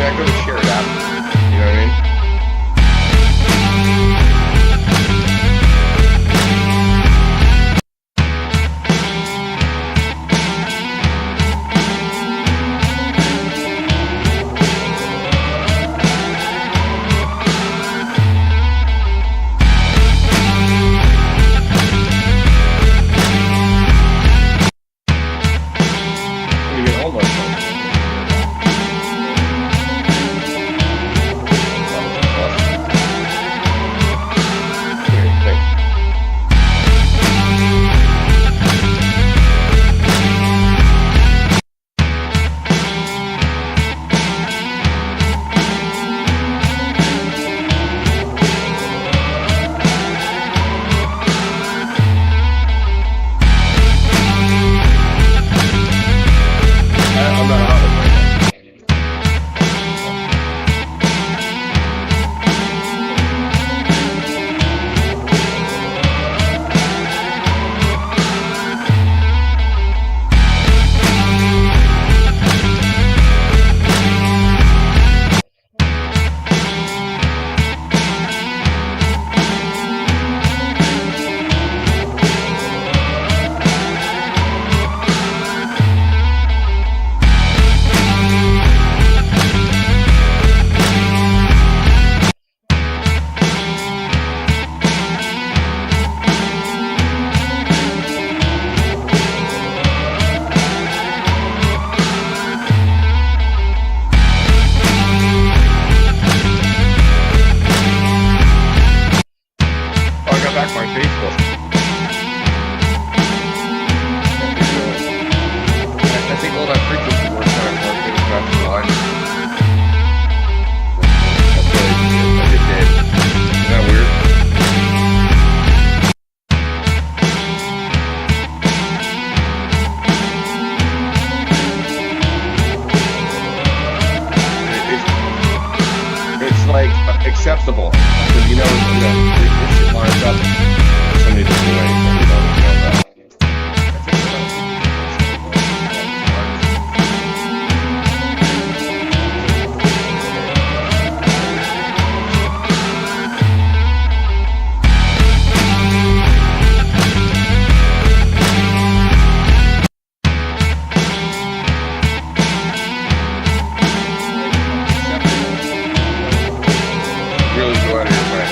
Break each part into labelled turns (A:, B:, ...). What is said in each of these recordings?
A: I go to share it out. You know what I mean? You get almost done. Here, thanks. I'm not on it right now. Oh, I got back my Facebook. I think all that frequency works out more good as back to the line. That's what I just did. Isn't that weird? It's like acceptable because you know this shit lines up so many different ways and you don't know that. Really go out of your way.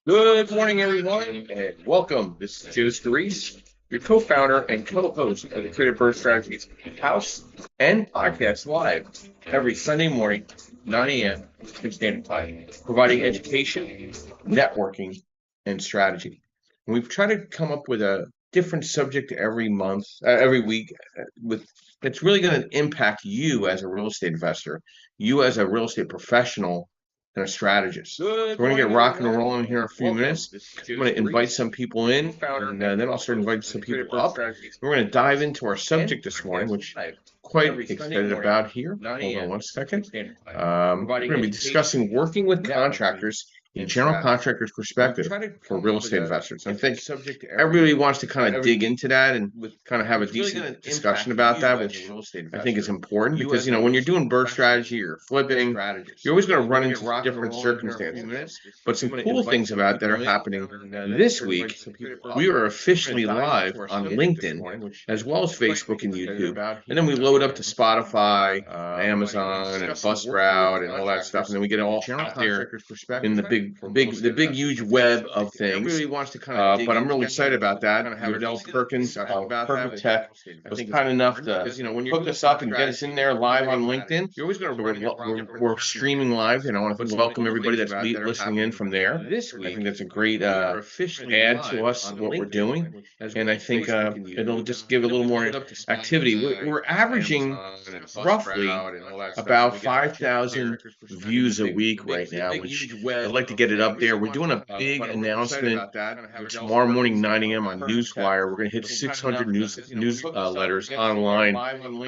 A: Good morning, everyone, and welcome. This is Joe Scarice, your co-founder and co-host of the Creative Birth Strategies House and Podcast Live every Sunday morning, 9 a.m. Eastern Standard Time, providing education, networking, and strategy. And we've tried to come up with a different subject every month, every week, with that's really going to impact you as a real estate investor, you as a real estate professional, and a strategist. So we're going to get rocking and rolling here in a few minutes. I'm going to invite some people in, and then I'll start inviting some people up. We're going to dive into our subject this morning, which I'm quite excited about here. Hold on one second. We're going to be discussing working with contractors in general contractor's perspective for real estate investors. I think everybody wants to kind of dig into that and kind of have a decent discussion about that, which I think is important because, when you're doing burst strategy or flipping, you're always going to run into different circumstances. But some cool things about that are happening this week. We are officially live on LinkedIn as well as Facebook and YouTube. And then we load up to Spotify, Amazon, and Buzzsprout and all that stuff. And then we get it all out there in the big, huge web of things. But I'm really excited about that. Yardell Perkins of Perfect Tech was kind enough to hook us up and get us in there live on LinkedIn. We're streaming live, and I want to welcome everybody that's listening in from there. I think that's a great add to us what we're doing, and I think it'll just give a little more activity. We're averaging roughly about 5,000 views a week right now, which I'd like to get it up there. We're doing a big announcement tomorrow morning, 9 a.m. on Newswire. We're going to hit 600 newsletters online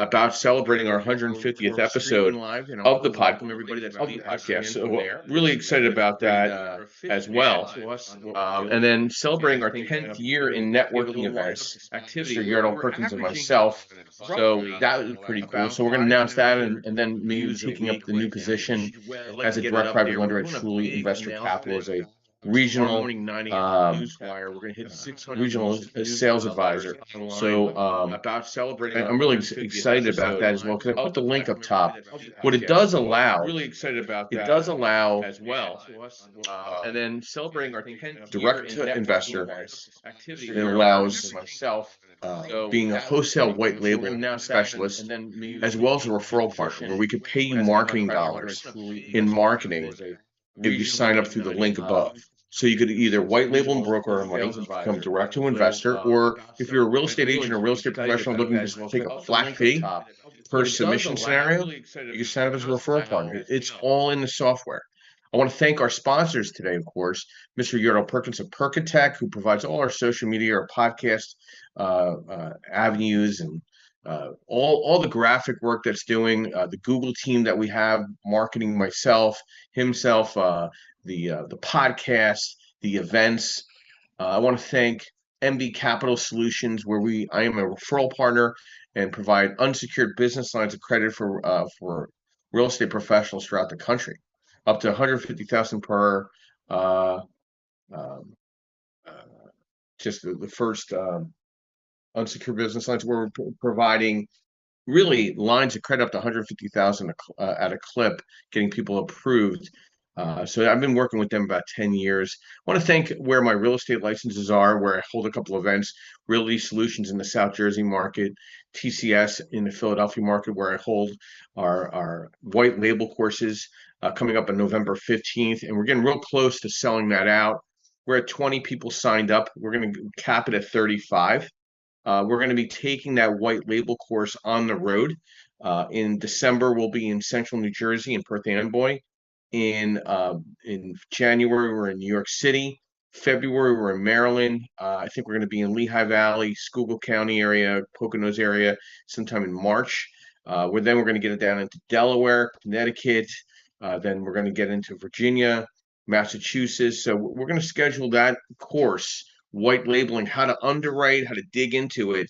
A: about celebrating our 150th episode of the podcast. So we're really excited about that as well. And then celebrating our 10th year in networking events, Mr. Yardell Perkins and myself. So that was pretty cool. So we're going to announce that, and then me taking up the new position as a direct private lender at Truly Investor Capital as a regional regional sales advisor. So I'm really excited about that as well, because I put the link up top. What it does allow, as well, and then celebrating our direct to investor, it allows being a wholesale white label specialist, as well as a referral partner, where we could pay you marketing dollars in marketing if you sign up through the link above. So you could either white label and broker our money, become direct to investor, or if you're a real estate agent or real estate professional looking to take a flat fee per submission scenario, you can sign up as a referral partner. It's all in the software. I want to thank our sponsors today, of course, Mr. Yardell Perkins of Perkatech, who provides all our social media, our podcast avenues, and all the graphic work that's doing, the Google team that we have, marketing himself, the podcast, the events. I want to thank MB Capital Solutions, where I am a referral partner and provide unsecured business lines of credit for real estate professionals throughout the country, up to $150,000 per. Just the first unsecured business lines, where we're providing really lines of credit up to $150,000 at a clip, getting people approved. So I've been working with them about 10 years. I want to thank where my real estate licenses are, where I hold a couple events, Realty Solutions in the South Jersey market, TCS in the Philadelphia market, where I hold our white label courses coming up on November 15th. And we're getting real close to selling that out. We're at 20 people signed up. We're going to cap it at 35. We're going to be taking that white label course on the road. In December, we'll be in Central New Jersey and Perth Amboy. In January, we're in New York City. February, we're in Maryland. I think we're going to be in Lehigh Valley, Schuylkill County area, Poconos area, sometime in March. We're going to get it down into Delaware, Connecticut. Then we're going to get into Virginia, Massachusetts. So we're going to schedule that course, white labeling, how to underwrite, how to dig into it,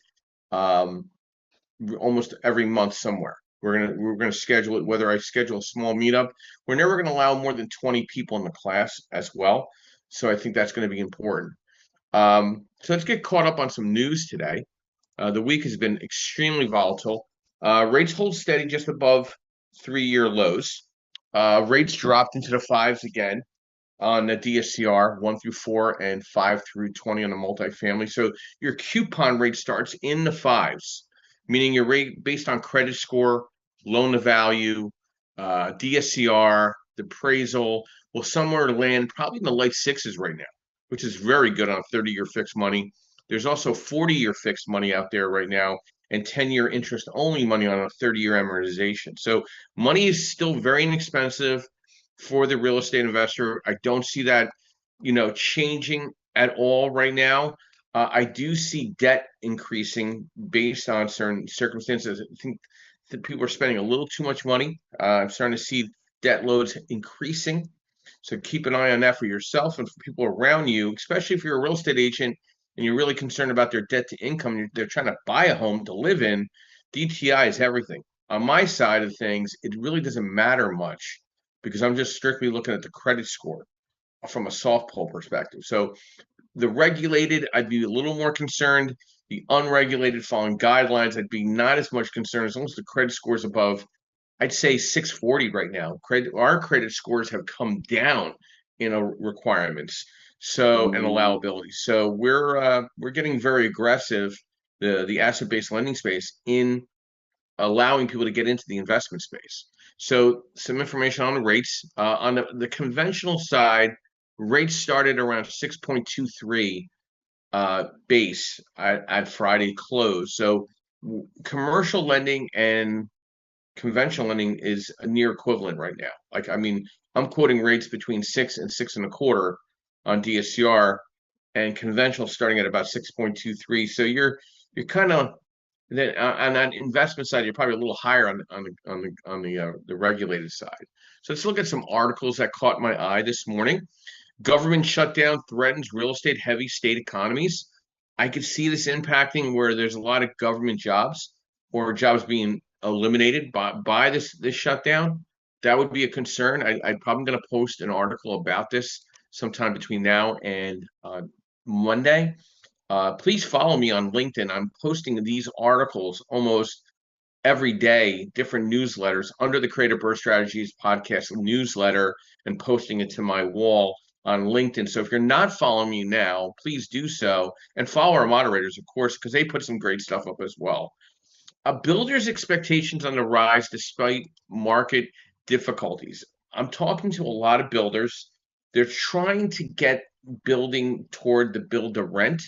A: almost every month somewhere. We're gonna schedule it. Whether I schedule a small meetup, we're never going to allow more than 20 people in the class as well. So I think that's going to be important. So let's get caught up on some news today. The week has been extremely volatile. Rates hold steady just above 3-year lows. Rates dropped into the fives again. on the DSCR 1 through 4 and 5 through 20 on the multifamily. So your coupon rate starts in the fives, meaning your rate based on credit score, loan to value, DSCR, the appraisal will somewhere land probably in the late sixes right now, which is very good on 30-year fixed money. There's also 40-year fixed money out there right now and 10-year interest only money on a 30-year amortization. So money is still very inexpensive for the real estate investor. I don't see that, changing at all right now. I do see debt increasing based on certain circumstances. I think that people are spending a little too much money. I'm starting to see debt loads increasing. So keep an eye on that for yourself and for people around you, especially if you're a real estate agent and you're really concerned about their debt to income. They're trying to buy a home to live in. DTI is everything. On my side of things, it really doesn't matter much because I'm just strictly looking at the credit score from a soft pull perspective. So the regulated, I'd be a little more concerned. The unregulated, following guidelines, I'd be not as much concerned as long as the credit score is above, I'd say 640 right now. Our credit scores have come down in requirements, so and allowability. So we're getting very aggressive, the asset-based lending space, in allowing people to get into the investment space. So some information on the rates. On the conventional side, rates started around 6.23 base at Friday close. So commercial lending and conventional lending is a near equivalent right now. Like, I mean, I'm quoting rates between 6 and 6.25 on DSCR, and conventional starting at about 6.23. So you're kind of then on that investment side, you're probably a little higher on the regulated side. So let's look at some articles that caught my eye this morning. Government shutdown threatens real estate heavy state economies. I could see this impacting where there's a lot of government jobs or jobs being eliminated by this shutdown. That would be a concern. I'm probably going to post an article about this sometime between now and Monday. Please follow me on LinkedIn. I'm posting these articles almost every day, different newsletters under the Creative Birth Strategies podcast newsletter, and posting it to my wall on LinkedIn. So if you're not following me now, please do so, and follow our moderators, of course, because they put some great stuff up as well. Builders' expectations on the rise despite market difficulties. I'm talking to a lot of builders. They're trying to get building toward the build to rent.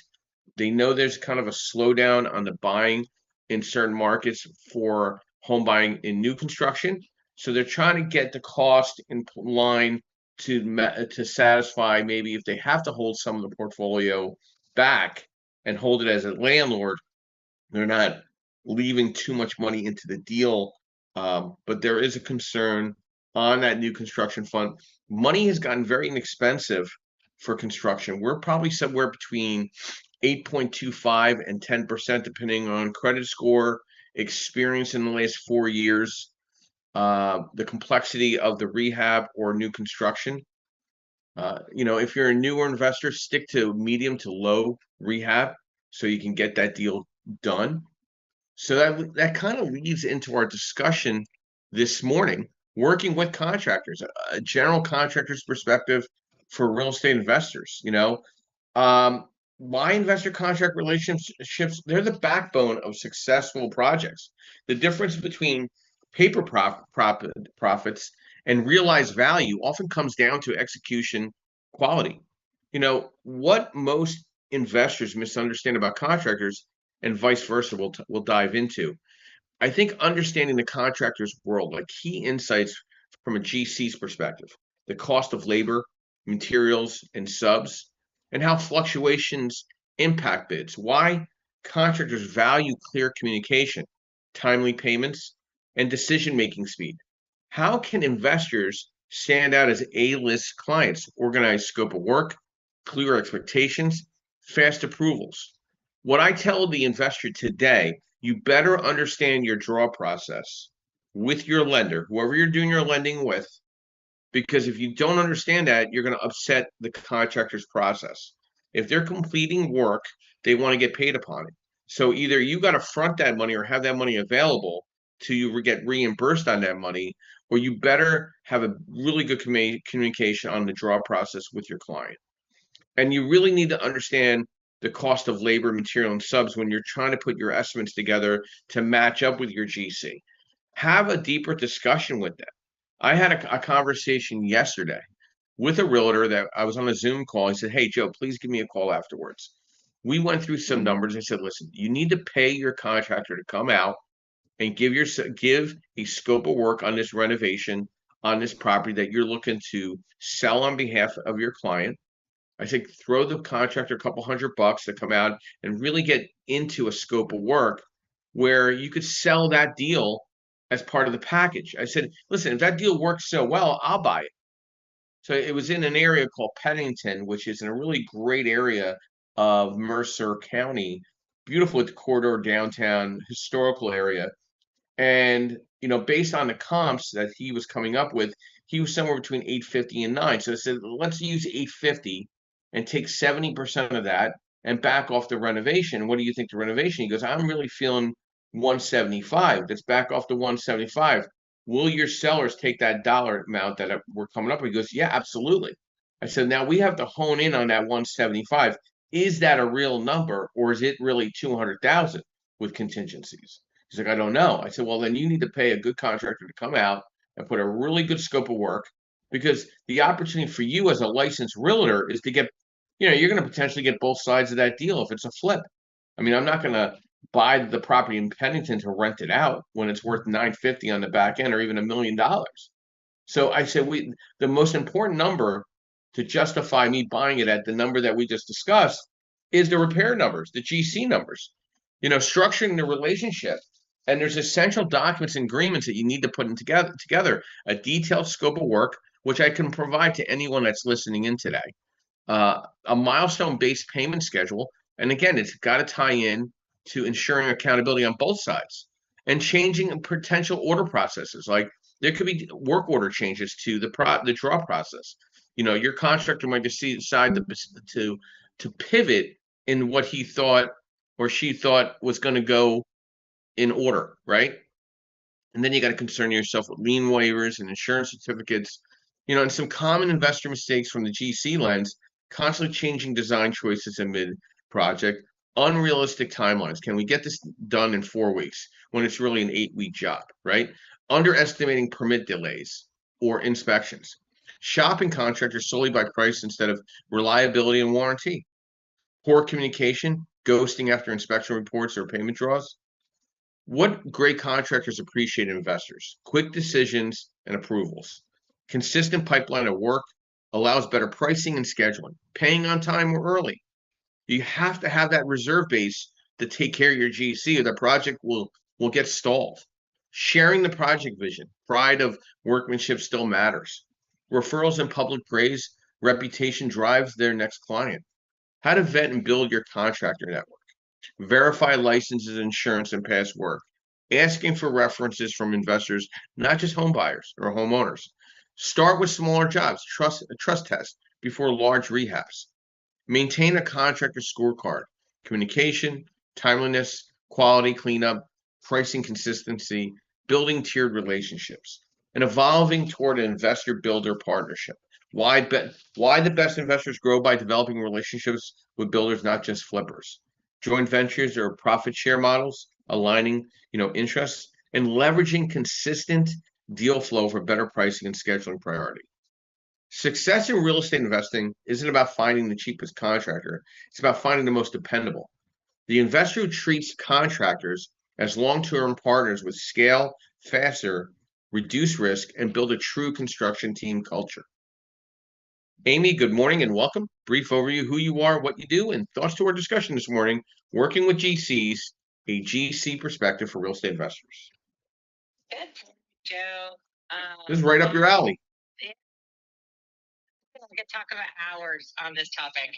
A: They know there's kind of a slowdown on the buying in certain markets for home buying in new construction. So they're trying to get the cost in line to satisfy, maybe if they have to hold some of the portfolio back and hold it as a landlord, they're not leaving too much money into the deal. But there is a concern on that new construction fund. Money has gotten very inexpensive for construction. We're probably somewhere between 8.25 and 10%, depending on credit score, experience in the last 4 years, the complexity of the rehab or new construction. If you're a newer investor, stick to medium to low rehab so you can get that deal done. So that kind of leads into our discussion this morning, working with contractors, a general contractor's perspective for real estate investors. My investor contract relationships, they're the backbone of successful projects. The difference between paper profits and realized value often comes down to execution quality. What most investors misunderstand about contractors and vice versa we'll dive into. I think understanding the contractor's world, like key insights from a GC's perspective, the cost of labor, materials, and subs, and how fluctuations impact bids, why contractors value clear communication, timely payments, and decision-making speed. How can investors stand out as A-list clients, organized scope of work, clear expectations, fast approvals? What I tell the investor today, you better understand your draw process with your lender, whoever you're doing your lending with, because if you don't understand that, you're going to upset the contractor's process. If they're completing work, they want to get paid upon it. So either you got to front that money or have that money available till you get reimbursed on that money, or you better have a really good communication on the draw process with your client. And you really need to understand the cost of labor, material, and subs when you're trying to put your estimates together to match up with your GC. Have a deeper discussion with them. I had a conversation yesterday with a realtor that I was on a Zoom call. He said, "Hey, Joe, please give me a call afterwards." We went through some numbers. I said, "Listen, you need to pay your contractor to come out and give a scope of work on this renovation on this property that you're looking to sell on behalf of your client." I think throw the contractor a couple $100 to come out and really get into a scope of work where you could sell that deal as part of the package. I said, "Listen, if that deal works so well, I'll buy it." So it was in an area called Pennington, which is in a really great area of Mercer County, beautiful with the corridor downtown historical area. And based on the comps that he was coming up with, he was somewhere between 850 and 9. So I said, let's use 850 and take 70% of that and back off the renovation. What do you think the renovation? He goes, I'm really feeling 175. Let's back off the 175. Will your sellers take that dollar amount that we're coming up with? He goes, yeah, absolutely. I said, now we have to hone in on that 175. Is that a real number, or is it really 200,000 with contingencies? He's like, I don't know. I said, well, then you need to pay a good contractor to come out and put a really good scope of work, because the opportunity for you as a licensed realtor is to get, you're going to potentially get both sides of that deal if it's a flip. I mean, I'm not going to buy the property in Pennington to rent it out when it's worth 950 on the back end or even $1 million. So I said, the most important number to justify me buying it at the number that we just discussed is the repair numbers, the GC numbers, structuring the relationship. And there's essential documents and agreements that you need to put in together, a detailed scope of work, which I can provide to anyone that's listening in today, a milestone-based payment schedule. And again, it's got to tie in to ensuring accountability on both sides and changing potential order processes. Like there could be work order changes to the draw process. Your contractor might decide to pivot in what he thought or she thought was going to go in order, right? And then you got to concern yourself with lien waivers and insurance certificates, and some common investor mistakes from the GC lens, constantly changing design choices in mid-project, unrealistic timelines. Can we get this done in 4 weeks when it's really an 8-week job, right? Underestimating permit delays or inspections. Shopping contractors solely by price instead of reliability and warranty. Poor communication, ghosting after inspection reports or payment draws. What great contractors appreciate investors? Quick decisions and approvals. Consistent pipeline of work allows better pricing and scheduling. Paying on time or early. You have to have that reserve base to take care of your GC, or the project will get stalled. Sharing the project vision. Pride of workmanship still matters. Referrals and public praise. Reputation drives their next client. How to vet and build your contractor network. Verify licenses, insurance, and past work. Asking for references from investors, not just home buyers or homeowners. Start with smaller jobs, a trust test before large rehabs. Maintain a contractor scorecard, communication, timeliness, quality cleanup, pricing consistency, building tiered relationships, and evolving toward an investor-builder partnership. Why the best investors grow by developing relationships with builders, not just flippers. Joint ventures or profit share models, aligning, interests, and leveraging consistent deal flow for better pricing and scheduling priority. Success in real estate investing isn't about finding the cheapest contractor. It's about finding the most dependable. The investor who treats contractors as long-term partners with scale, faster, reduce risk, and build a true construction team culture. Amy, good morning and welcome. Brief overview, who you are, what you do, and thoughts to our discussion this morning, working with GCs, a GC perspective for real estate investors.
B: Good, Joe.
A: This is right up your alley.
B: We could talk about hours on this topic.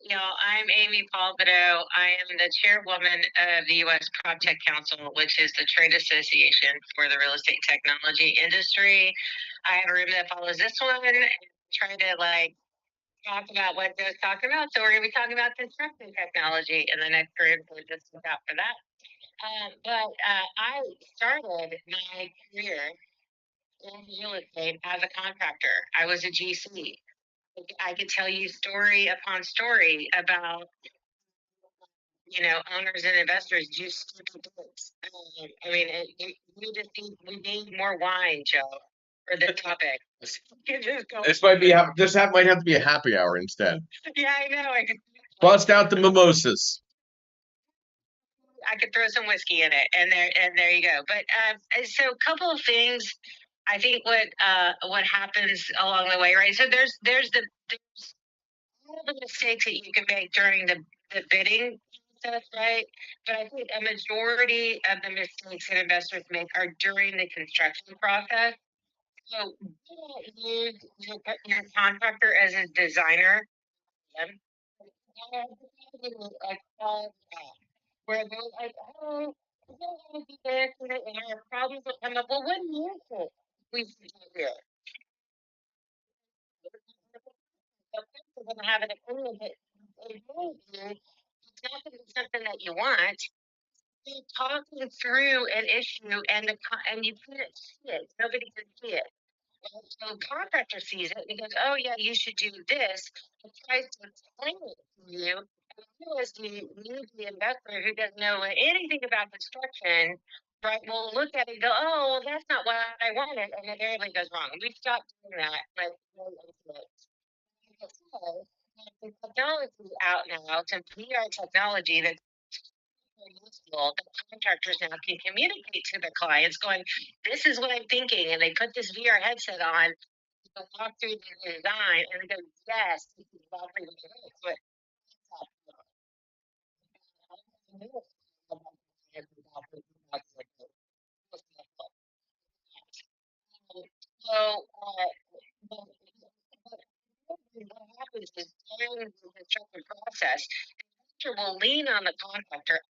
B: I'm Amy Palvido. I am the chairwoman of the U.S. PropTech Council, which is the trade association for the real estate technology industry. I have a room that follows this one and try to talk about what Joe's talking about. So we're going to be talking about construction technology in the next room, so just look out for that. But I started my career in real estate as a contractor. I was a GC. I could tell you story upon story about owners and investors do stupid things. I mean, we need more wine, Joe, for the topic.
A: This might have to be a happy hour instead.
B: Yeah, I know.
A: Bust out the mimosas.
B: I could throw some whiskey in it, and there you go. But so a couple of things. I think what happens along the way, right? So there's all the mistakes that you can make during the bidding process, right? But I think a majority of the mistakes that investors make are during the construction process. So do not use your contractor as a designer. Um, like, where they're like, oh, we don't want to do this, and our problems will come up. Well, what do you think we should do here? We're going to have an opinion, but it's not going to be something that you want. You're talking through an issue, and you can't see it. Nobody can see it. So the contractor sees it and he goes, "Oh yeah, you should do this." And tries to explain it to you. And you, as the investor who doesn't know anything about construction, right, will look at it and go, "Oh, well, that's not what I wanted," and then everything goes wrong. And we've stopped doing that. Like, the technology out now to VR technology that's useful that contractors now can communicate to their clients going, "This is what I'm thinking," and they put this VR headset on, walk through the design, and they go, "Yes, this is exactly what it is." But so what happens is during the construction process, the investor will lean on the contractor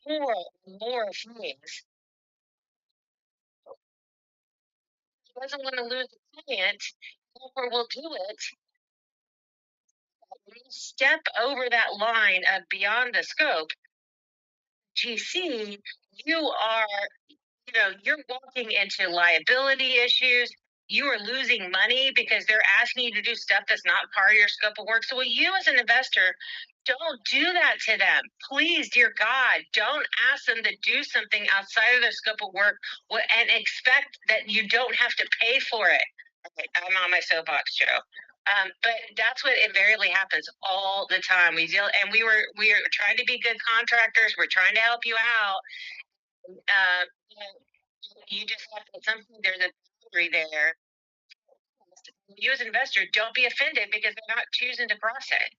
B: more and more things. He doesn't want to lose the client, therefore will do it. When you step over that line of beyond the scope, GC, you're walking into liability issues. You are losing money because they're asking you to do stuff that's not part of your scope of work. So, you as an investor, don't do that to them. Please, dear God, don't ask them to do something outside of their scope of work and expect that you don't have to pay for it. Okay, I'm on my soapbox, Joe. But that's what invariably happens all the time. We are trying to be good contractors. We're trying to help you out. You just have to, something, there's a boundary there. You as an investor, don't be offended because they're not choosing to cross it.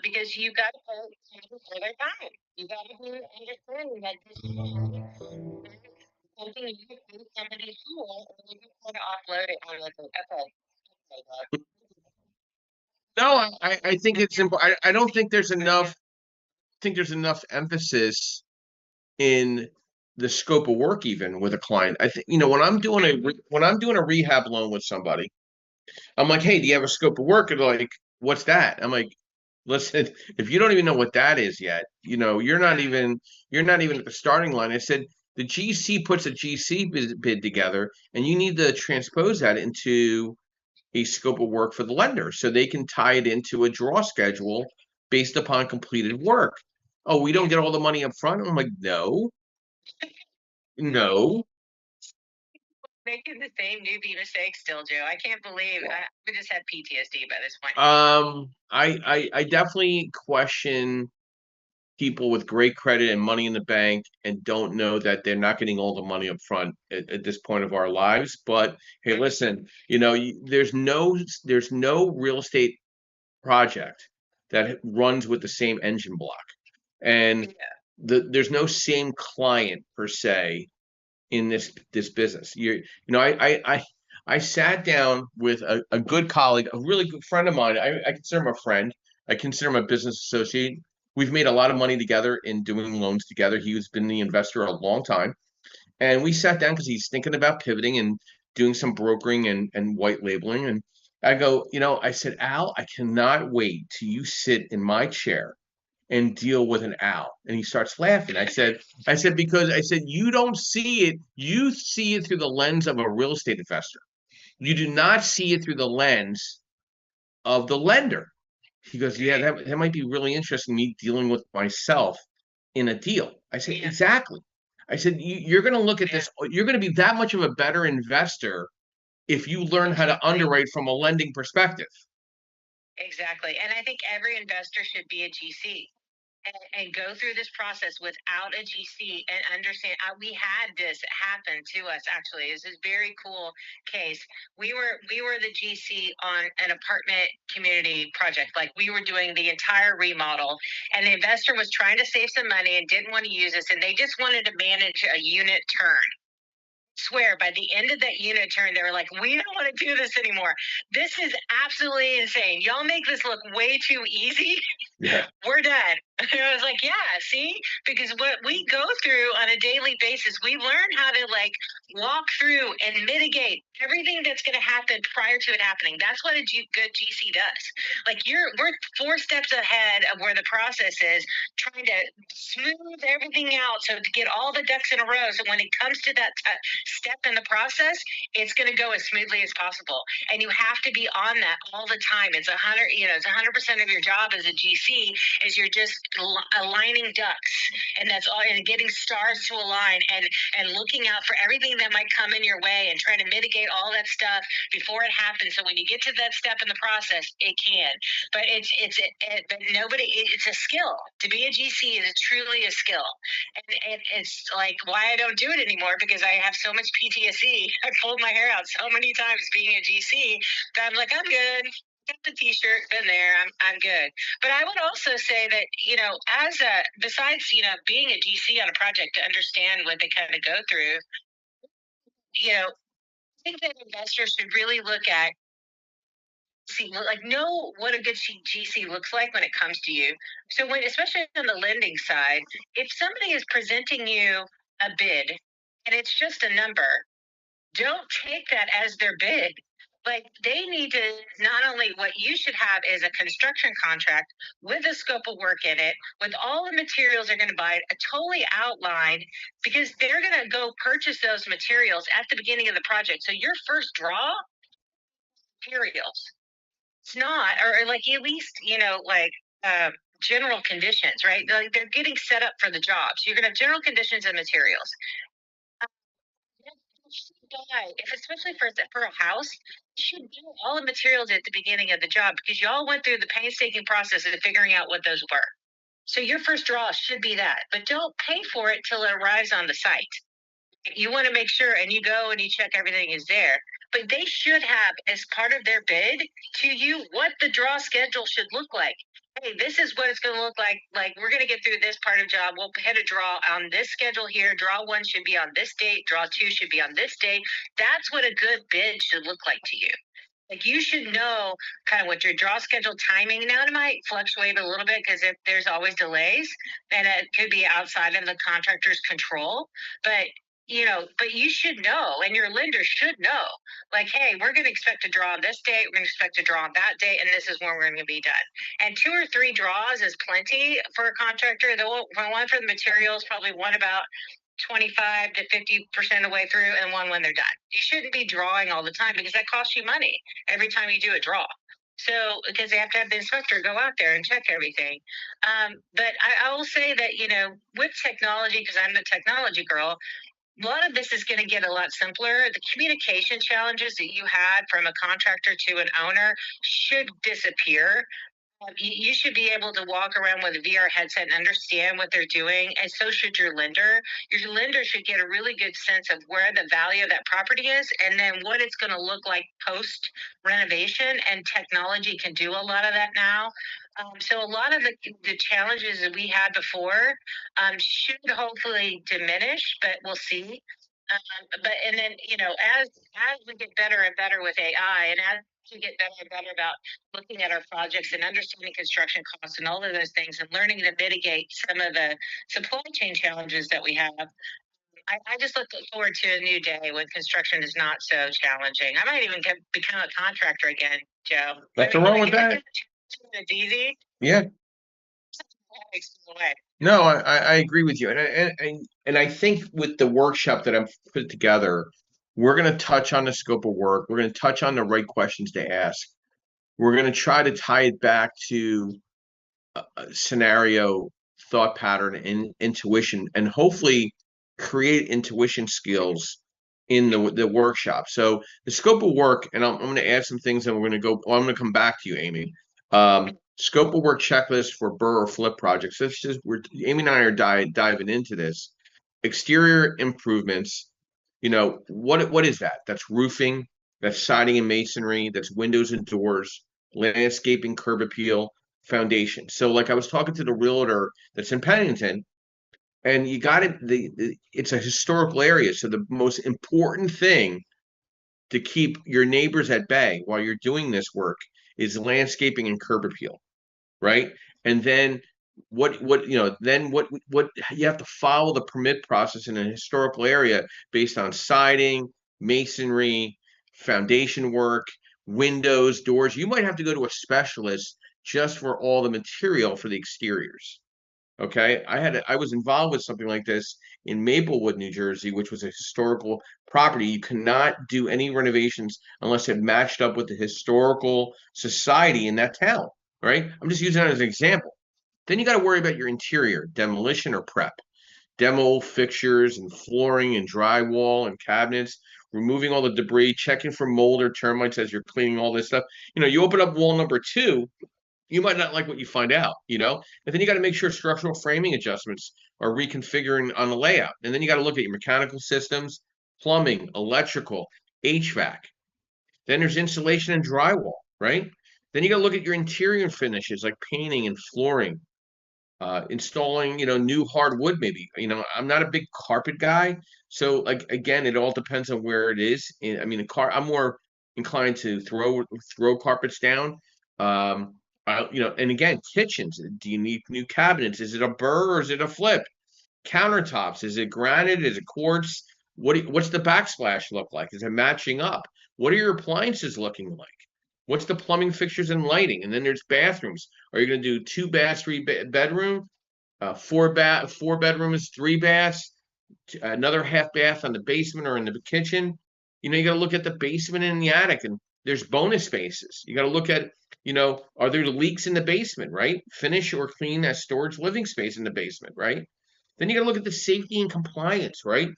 B: Because you got to pay for their time. You got to be understanding that this is something you can do somebody for, and you can kind of offload it on like, okay.
A: No, I think it's simple. I don't think there's enough. I think there's enough emphasis in the scope of work even with a client. I think when I'm doing a rehab loan with somebody, I'm like, "Hey, do you have a scope of work?" And they're like, "What's that?" I'm like, "Listen, if you don't even know what that is yet, you're not even at the starting line." I said, "The GC puts a GC bid together, and you need to transpose that into a scope of work for the lender so they can tie it into a draw schedule based upon completed work." "Oh, we don't get all the money up front?" I'm like, "No, no."
B: Making the same newbie mistake still, Joe. I can't believe we just had PTSD by this point.
A: I definitely question people with great credit and money in the bank and don't know that they're not getting all the money up front at this point of our lives. But hey, listen, there's no real estate project that runs with the same engine block, and there's no same client per se in this business. I sat down with a good colleague, a really good friend of mine. I consider him a friend. I consider him a business associate. We've made a lot of money together in doing loans together. He's been the investor a long time. And we sat down because he's thinking about pivoting and doing some brokering and white labeling. And I go, I said, "Al, I cannot wait till you sit in my chair and deal with an owl? And he starts laughing. I said, because I said, you don't see it. You see it through the lens of a real estate investor. You do not see it through the lens of the lender. He goes, yeah, that might be really interesting, me dealing with myself in a deal. I said, exactly. I said, you're going to look at this. You're going to be that much of a better investor if you learn how to underwrite from a lending perspective.
B: Exactly. And I think every investor should be a GC. And go through this process without a GC and understand. We had this happen to us. Actually, it's a very cool case. We were the GC on an apartment community project. Like, we were doing the entire remodel, and the investor was trying to save some money and didn't want to use us, and they just wanted to manage a unit turn. Swear, by the end of that unit turn, they were like, we don't want to do this anymore. This is absolutely insane. Y'all make this look way too easy.
A: Yeah.
B: We're done. And I was like, yeah, see, because what we go through on a daily basis, we learn how to like walk through and mitigate everything that's going to happen prior to it happening. That's what a good GC does. Like, we're 4 steps ahead of where the process is, trying to smooth everything out so to get all the ducks in a row. So when it comes to that step in the process, it's going to go as smoothly as possible. And you have to be on that all the time. It's 100% of your job as a GC is you're just aligning ducks, and that's all, and getting stars to align, and looking out for everything that might come in your way and trying to mitigate all that stuff before it happens. So when you get to that step in the process, it can. But but it's a skill. To be a GC is truly a skill. And it's like why I don't do it anymore, because I have so much PTSD. I pulled my hair out so many times being a GC that I'm like, I'm good. Got the T-shirt, been there. I'm good. But I would also say that, besides, being a GC on a project to understand what they kind of go through, I think that investors should really look at, know what a good GC looks like when it comes to you. So especially on the lending side, if somebody is presenting you a bid and it's just a number, don't take that as their bid. Like, they need to, not only what you should have is a construction contract with a scope of work in it, with all the materials they're going to buy, totally outlined, because they're going to go purchase those materials at the beginning of the project. So your first draw, materials. It's not, or like at least, general conditions, right? Like, they're getting set up for the job. So you're going to have general conditions and materials. If especially for a house, you should do all the materials at the beginning of the job, because y'all went through the painstaking process of figuring out what those were. So your first draw should be that, but don't pay for it till it arrives on the site. You want to make sure, and you go and you check everything is there. But they should have, as part of their bid to you, what the draw schedule should look like. Hey, this is what it's going to look like. Like, we're going to get through this part of job. We'll hit a draw on this schedule here. Draw 1 should be on this date. Draw 2 should be on this date. That's what a good bid should look like to you. Like, you should know kind of what your draw schedule timing. Now, it might fluctuate a little bit because if there's always delays, and it could be outside of the contractor's control. But you should know, and your lender should know, like, hey, we're going to expect to draw on this date, we're going to expect to draw on that date, and this is when we're going to be done. And 2 or 3 draws is plenty for a contractor. One for the materials, probably one about 25 to 50% of the way through, and one when they're done. You shouldn't be drawing all the time, because that costs you money every time you do a draw. So, because they have to have the inspector go out there and check everything. But I will say that, with technology, because I'm the technology girl, a lot of this is going to get a lot simpler. The communication challenges that you had from a contractor to an owner should disappear. You should be able to walk around with a VR headset and understand what they're doing, and so should your lender. Your lender should get a really good sense of where the value of that property is, and then what it's going to look like post renovation. And technology can do a lot of that now. So a lot of the challenges that we had before should hopefully diminish, but we'll see. And then, as we get better and better with AI, and as we get better and better about looking at our projects and understanding construction costs and all of those things, and learning to mitigate some of the supply chain challenges that we have, I just look forward to a new day when construction is not so challenging. I might even become a contractor again, Joe.
A: Nothing wrong with that.
B: It's easy.
A: Yeah.
B: takes me away.
A: No, I agree with you, and I think with the workshop that I've put together, we're going to touch on the scope of work. We're going to touch on the right questions to ask. We're going to try to tie it back to a scenario, thought pattern, and intuition, and hopefully create intuition skills in the workshop. So the scope of work, and I'm going to add some things, and we're going to go. Well, I'm going to come back to you, Amy. Scope of work checklist for BRRRR or flip projects. This is Amy and I are diving into this. Exterior improvements. You know, what is that? That's roofing, that's siding and masonry, that's windows and doors, landscaping, curb appeal, foundation. So like I was talking to the realtor that's in Pennington, and you got it, it's a historical area. So the most important thing to keep your neighbors at bay while you're doing this work is landscaping and curb appeal, right? And then what you have to follow the permit process in a historical area based on siding, masonry, foundation work, windows, doors. You might have to go to a specialist just for all the material for the exteriors. Okay, I was involved with something like this in Maplewood, New Jersey, which was a historical property. You cannot do any renovations unless it matched up with the historical society in that town, right? I'm just using that as an example. Then you got to worry about your interior, demolition or prep. Demo fixtures and flooring and drywall and cabinets, removing all the debris, checking for mold or termites as you're cleaning all this stuff. You know, you open up wall number 2, you might not like what you find out, you know? And then you got to make sure structural framing adjustments are reconfiguring on the layout. And then you got to look at your mechanical systems, plumbing, electrical, HVAC. Then there's insulation and drywall, right? Then you got to look at your interior finishes like painting and flooring, installing, you know, new hardwood maybe. You know, I'm not a big carpet guy. So like, again, it all depends on where it is. I mean, I'm more inclined to throw carpets down. You know, and again, kitchens. Do you need new cabinets? Is it a BRRRR or is it a flip? Countertops. Is it granite? Is it quartz? What's the backsplash look like? Is it matching up? What are your appliances looking like? What's the plumbing fixtures and lighting? And then there's bathrooms. Are you going to do 2 baths, 3 bedroom, 4 bedrooms, 3 baths, another half bath on the basement or in the kitchen? You know, you got to look at the basement and the attic, and there's bonus spaces. You got to look at, you know, are there leaks in the basement, right? Finish or clean that storage living space in the basement, right? Then you got to look at the safety and compliance, right?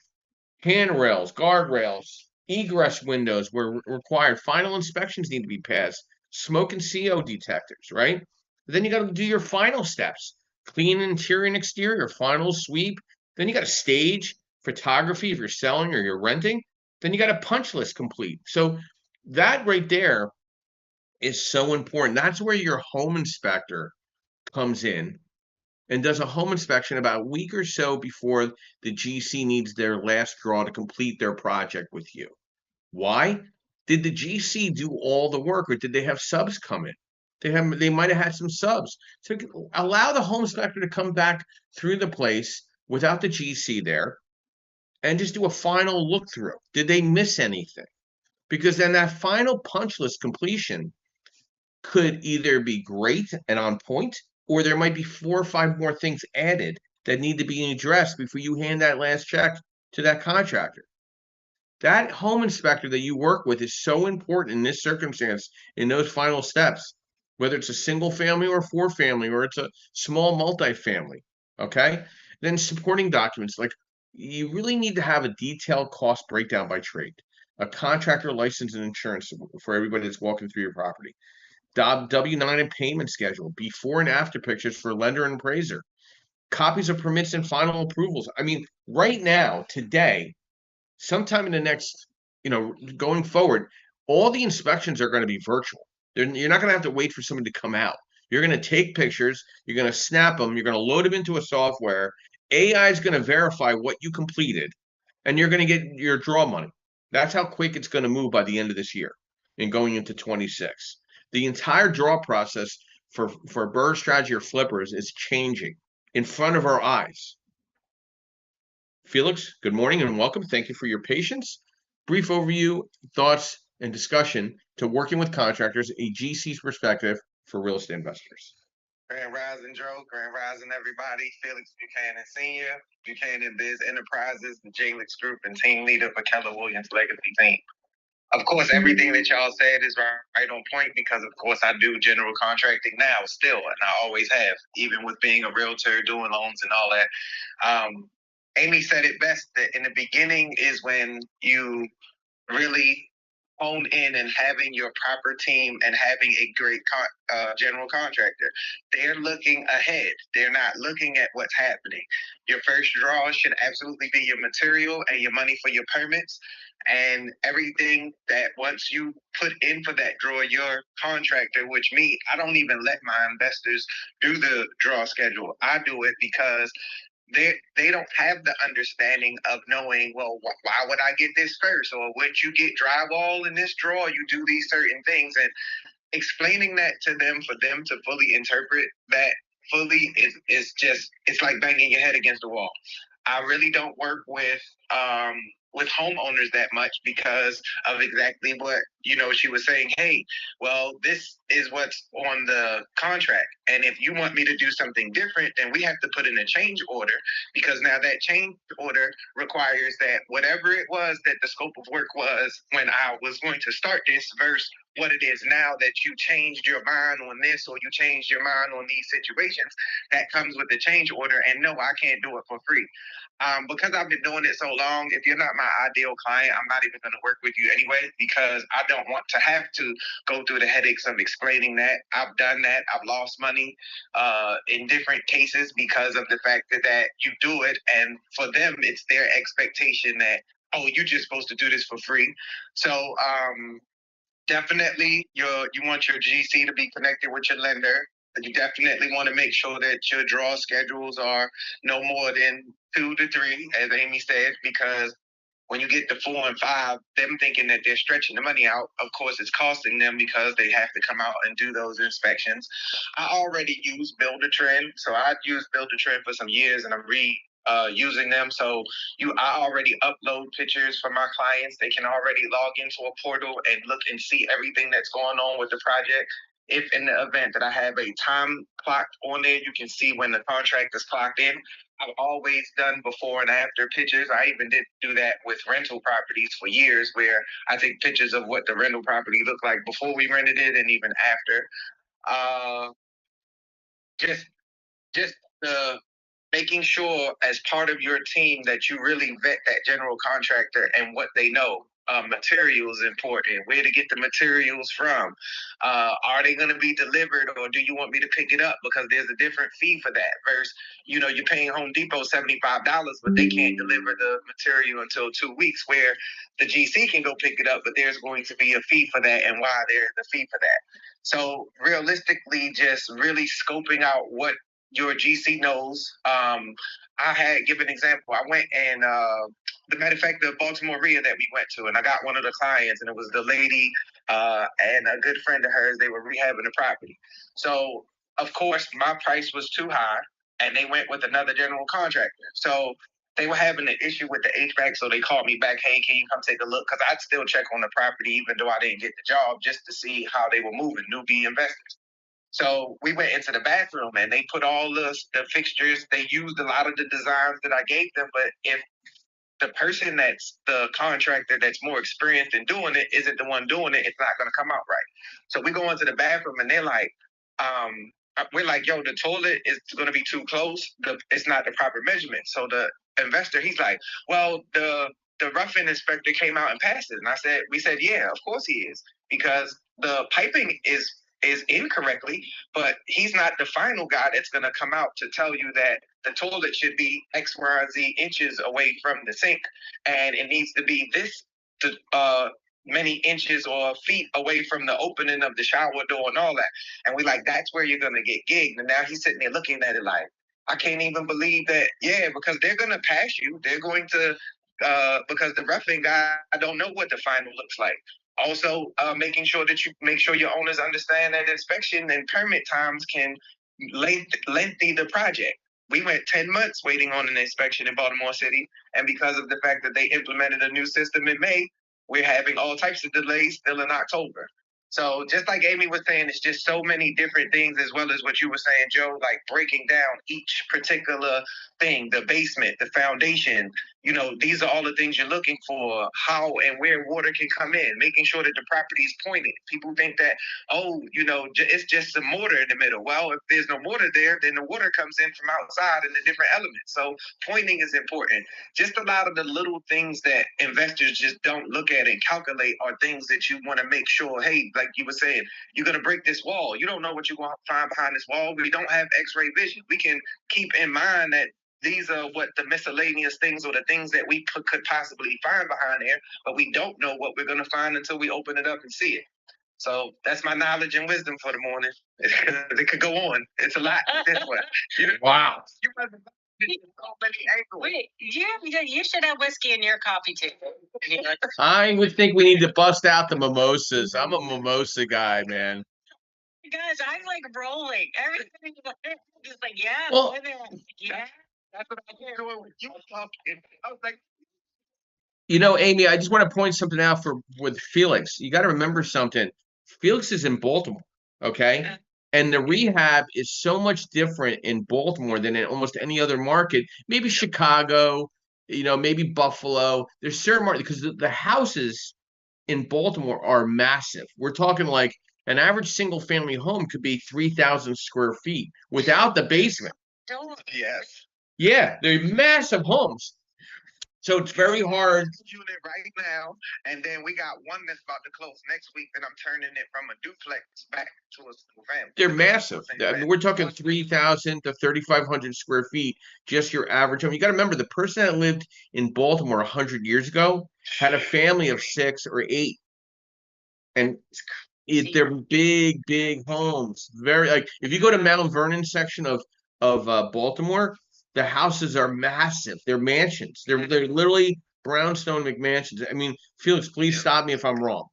A: Handrails, guardrails, egress windows were required. Final inspections need to be passed. Smoke and CO detectors, right? Then you got to do your final steps. Clean interior and exterior, final sweep. Then you got to stage, photography if you're selling or you're renting. Then you got a punch list complete. So that right there is so important. That's where your home inspector comes in and does a home inspection about a week or so before the GC needs their last draw to complete their project with you. Why? Did the GC do all the work, or did they have subs come in? They might have had some subs. So allow the home inspector to come back through the place without the GC there and just do a final look through. Did they miss anything? Because then that final punch list completion could either be great and on point, or there might be 4 or 5 more things added that need to be addressed before you hand that last check to that contractor. That home inspector that you work with is so important in this circumstance, in those final steps, whether it's a single family or 4 family, or it's a small multifamily, okay? Then supporting documents, like you really need to have a detailed cost breakdown by trade, a contractor license and insurance for everybody that's walking through your property, W-9 and payment schedule, before and after pictures for lender and appraiser, copies of permits and final approvals. I mean, right now, today, sometime in the next, you know, going forward, all the inspections are going to be virtual. You're not going to have to wait for somebody to come out. You're going to take pictures, you're going to snap them, you're going to load them into a software. AI is going to verify what you completed, and you're going to get your draw money. That's how quick it's going to move by the end of this year and going into 26. The entire draw process for BRRRR strategy or flippers is changing in front of our eyes. Felix, good morning and welcome. Thank you for your patience. Brief overview, thoughts, and discussion to working with contractors, a GC's perspective for real estate investors.
C: Grand Rising Joe, Grand Rising everybody. Felix Buchanan Sr., Buchanan Biz Enterprises, the JLix Group, and team leader for Keller Williams Legacy Team. Of course, everything that y'all said is right on point because, of course, I do general contracting now still, and I always have, even with being a realtor, doing loans and all that. Amy said it best that in the beginning is when you really hone in and having your proper team and having a great general contractor. They're looking ahead. They're not looking at what's happening. Your first draw should absolutely be your material and your money for your permits. And everything that once you put in for that draw, your contractor, which me, I don't even let my investors do the draw schedule. I do it because they don't have the understanding of knowing, well, why would I get this first? Or would you get drywall in this drawer? You do these certain things. And explaining that to them for them to fully interpret that fully is just, it's like banging your head against the wall. I really don't work with homeowners that much because of exactly what she was saying. Hey, well, this is what's on the contract, and if you want me to do something different, then we have to put in a change order, because now that change order requires that whatever it was that the scope of work was when I was going to start this versus what it is now that you changed your mind on this or you changed your mind on these situations, that comes with the change order. And no, I can't do it for free. Because I've been doing it so long, if you're not my ideal client, I'm not even going to work with you anyway, because I don't want to have to go through the headaches of explaining that. I've done that. I've lost money in different cases because of the fact that you do it. And for them, it's their expectation that, oh, you're just supposed to do this for free. So definitely you want your GC to be connected with your lender. You definitely want to make sure that your draw schedules are no more than 2 to 3, as Amy said, because when you get to 4 and 5, them thinking that they're stretching the money out, of course, it's costing them because they have to come out and do those inspections. I already use Buildertrend, so I've used Buildertrend for some years, and I'm using them. So I already upload pictures for my clients. They can already log into a portal and look and see everything that's going on with the project. If in the event that I have a time clock on there, you can see when the contract is clocked in. I've always done before and after pictures. I even did do that with rental properties for years, where I take pictures of what the rental property looked like before we rented it and even after. Just the making sure as part of your team that you really vet that general contractor and what they know. Materials important, where to get the materials from. Are they going to be delivered, or do you want me to pick it up? Because there's a different fee for that. Versus, you're paying Home Depot $75, but they can't deliver the material until 2 weeks, where the GC can go pick it up, but there's going to be a fee for that, and why there's a fee for that. So realistically, just really scoping out what your GC knows. I had give an example. I went and the matter of fact, the Baltimore RIA that we went to, and I got one of the clients, and it was the lady and a good friend of hers. They were rehabbing the property. So of course my price was too high, and they went with another general contractor. So they were having an issue with the HVAC, so they called me back. Hey, can you come take a look? Because I'd still check on the property, even though I didn't get the job, just to see how they were moving, newbie investors. So we went into the bathroom and they put all the fixtures. They used a lot of the designs that I gave them. But if the person that's the contractor that's more experienced in doing it isn't the one doing it, it's not going to come out right. So we go into the bathroom and they're like, we're like, yo, the toilet is going to be too close. It's not the proper measurement. So the investor, he's like, well, the rough-in inspector came out and passed it. And we said, yeah, of course he is, because the piping is incorrectly, but he's not the final guy that's going to come out to tell you that the toilet should be X, Y, Z inches away from the sink, and it needs to be this many inches or feet away from the opening of the shower door and all that. And we like, that's where you're going to get gigged. And now he's sitting there looking at it like, I can't even believe that. Yeah, because they're going to pass you. They're going to, because the roughing guy, I don't know what the final looks like. Also, making sure that you make sure your owners understand that inspection and permit times can lengthy the project. We went 10 months waiting on an inspection in Baltimore City, and because of the fact that they implemented a new system in May, we're having all types of delays still in October. So just like Amy was saying, it's just so many different things, as well as what you were saying, Joe, like breaking down each particular thing, the basement, the foundation, these are all the things you're looking for, how and where water can come in, making sure that the property is pointed. People think that, it's just some mortar in the middle. Well, if there's no mortar there, then the water comes in from outside in the different elements. So pointing is important. Just a lot of the little things that investors just don't look at and calculate are things that you want to make sure, hey, like you were saying, you're going to break this wall. You don't know what you're going to find behind this wall. We don't have x-ray vision. We can keep in mind that these are what the miscellaneous things or the things that we could possibly find behind there, but we don't know what we're going to find until we open it up and see it. So that's my knowledge and wisdom for the morning. It could go on. It's a lot. This way.
A: Wow.
C: You must have so many angles.
B: Wait, you should have whiskey in your coffee too.
A: I would think we need to bust out the mimosas. I'm a mimosa guy, man.
B: Guys, I'm like rolling. Everything is like, yeah,
A: Well,
B: yeah.
C: That's what I was doing with you talking. I was like,
A: Amy, I just want to point something out with Felix. You got to remember something. Felix is in Baltimore, okay? And the rehab is so much different in Baltimore than in almost any other market. Maybe Chicago, maybe Buffalo. There's certain markets because the houses in Baltimore are massive. We're talking like an average single family home could be 3,000 square feet without the basement.
C: yes.
A: Yeah, they're massive homes. So it's very hard.
C: Unit right now, and then we got one that's about to close next week. That I'm turning it from a duplex back to a single family.
A: They're massive. I mean, we're talking 3,000 to 3,500 square feet, just your average home. You got to remember, the person that lived in Baltimore 100 years ago had a family of 6 or 8, and they're big, big homes. Very like if you go to Mount Vernon section of Baltimore, the houses are massive. They're mansions. They're literally brownstone McMansions. I mean, Felix, please stop me if I'm wrong.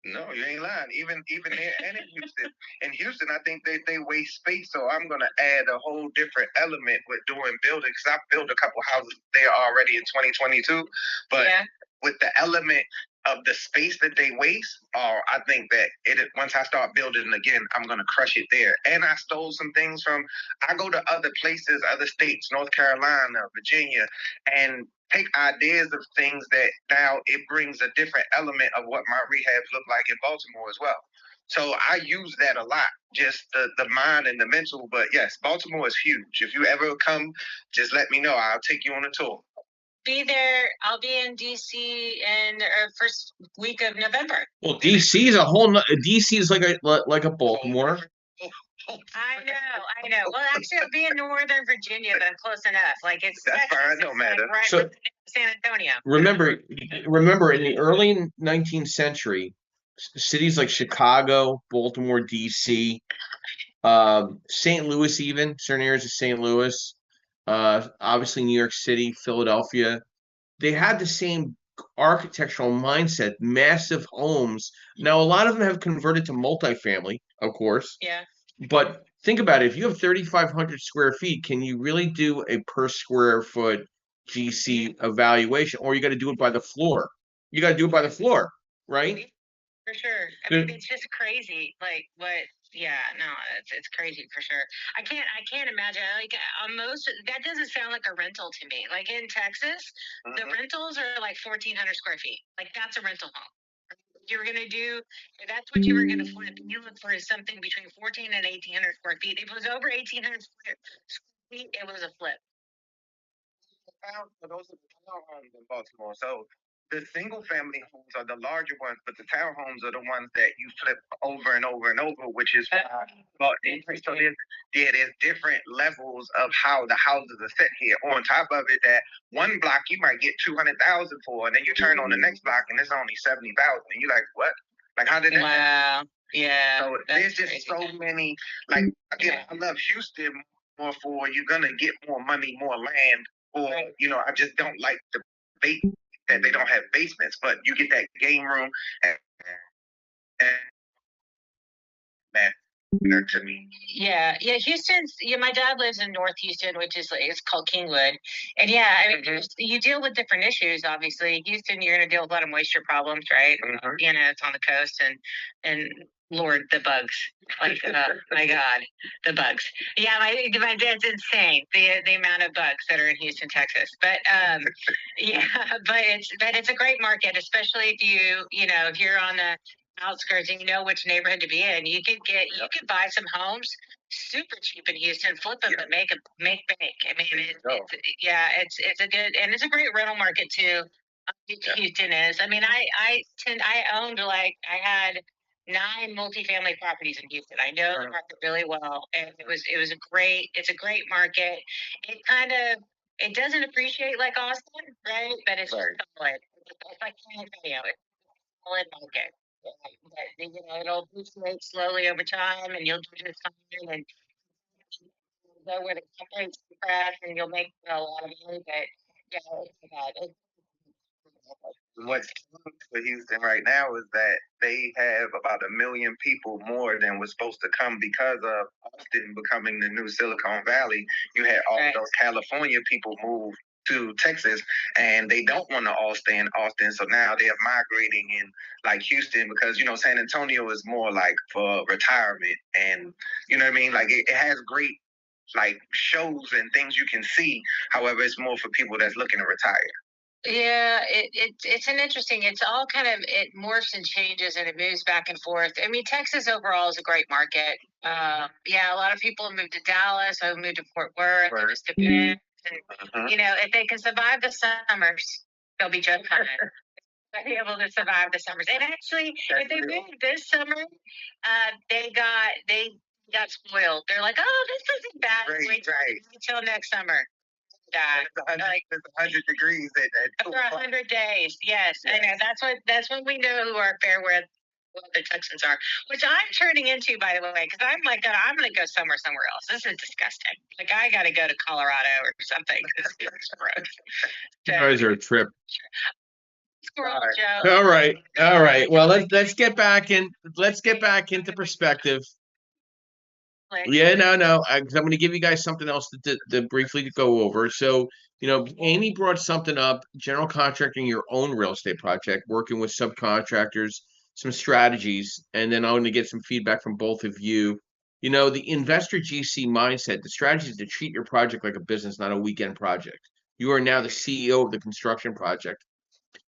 C: No, you ain't lying. Even there and in Houston. In Houston, I think they waste space. So I'm gonna add a whole different element with doing building, because I built a couple houses there already in 2022. But with the element of the space that they waste, I think that once I start building again, I'm gonna crush it there. And I stole some things I go to other places, other states, North Carolina, Virginia, and take ideas of things that now it brings a different element of what my rehabs look like in Baltimore as well. So I use that a lot, just the mind and the mental. But yes, Baltimore is huge. If you ever come, just let me know. I'll take you on a tour.
B: Be there. I'll be in DC in the first week of November.
A: Well, DC is DC is like a Baltimore.
B: I know. Well, actually, I'll be in Northern Virginia, but I'm close enough. Like it's
C: that's
B: Texas,
C: fine. Don't matter.
B: Like right
A: So,
B: San Antonio.
A: Remember, in the early 19th century, cities like Chicago, Baltimore, DC, St. Louis, even certain areas of St. Louis, obviously New York City, Philadelphia, they had the same architectural mindset, massive homes. Now, a lot of them have converted to multifamily, of course.
B: Yeah.
A: But think about it. If you have 3,500 square feet, can you really do a per square foot GC evaluation? Or you got to do it by the floor? You got to do it by the floor, right?
B: For sure. I mean, it's just crazy. Like what? Yeah, no, it's crazy for sure. I can't imagine. Like that doesn't sound like a rental to me. Like in Texas, the rentals are like 1,400 square feet. Like that's a rental home. You were gonna do, that's what you were gonna flip. You look for something between 1,400 and 1,800 square feet. If it was over 1,800 square feet, it was a flip.
C: Those are the townhomes in Baltimore. So the single family homes are the larger ones, but the townhomes are the ones that you flip over and over and over, which is so there's different levels of how the houses are set here. On top of it, that one block you might get 200,000 for, and then you turn on the next block and it's only 70,000, and you're like, what? Like, how did that?
B: Wow. Yeah.
C: So there's just so many. Like again, I love Houston more for you're gonna get more money, more land. Or I just don't like the that they don't have basements, but you get that game room and man, To me.
B: Yeah, Houston's. Yeah, my dad lives in North Houston, which is it's called Kingwood, and yeah, I mean, you deal with different issues. Obviously, Houston, you're going to deal with a lot of moisture problems, right? You know, it's on the coast, and Lord, the bugs. Like, my God, the bugs. Yeah, my dad's insane. The amount of bugs that are in Houston, Texas. But yeah, but it's a great market, especially if if you're on the outskirts and you know which neighborhood to be in. You could buy some homes super cheap in Houston, flip them, but make bank. I mean, it's a good, and it's a great rental market too. Houston is. I mean, I owned, like, I had 9 multifamily properties in Houston. I know the market really well, and it's a great market. It doesn't appreciate like Austin, right? But it's solid. It's like San Antonio. It's a solid market. But, it'll appreciate slowly over time, and you'll do just fine. And go where the cap rates crash, and you'll make a lot of money. But yeah, it's bad.
C: What's for Houston right now is that they have about 1 million people more than was supposed to come because of Austin becoming the new Silicon Valley. You had all those California people move to Texas, and they don't want to all stay in Austin. So now they're migrating in like Houston, because San Antonio is more like for retirement, and you know what I mean. Like it has great like shows and things you can see. However, it's more for people that's looking to retire.
B: Yeah, it's an interesting. It's all it morphs and changes, and it moves back and forth. I mean, Texas overall is a great market. Yeah, a lot of people have moved to Dallas. I've moved to Fort Worth. It just depends. And, if they can survive the summers, they'll be just fine. They'll be able to survive the summers. And actually, if they moved this summer, they got spoiled. They're like, oh, this isn't bad. Wait until next summer.
C: It's 100 degrees
B: for 100 days. Yes, I know. That's when we know who our fair weather Texans are, which I'm turning into, by the way, because I'm like, I'm going to go somewhere else. This is disgusting. Like, I got to go to Colorado or something. It's gross.
A: You guys are a trip.
B: Squirrel Joe.
A: All right. Well, let's get back into perspective. Yeah, no. I'm going to give you guys something else to briefly go over. So, Amy brought something up: general contracting your own real estate project, working with subcontractors, some strategies, and then I want to get some feedback from both of you. The investor GC mindset. The strategy is to treat your project like a business, not a weekend project. You are now the CEO of the construction project.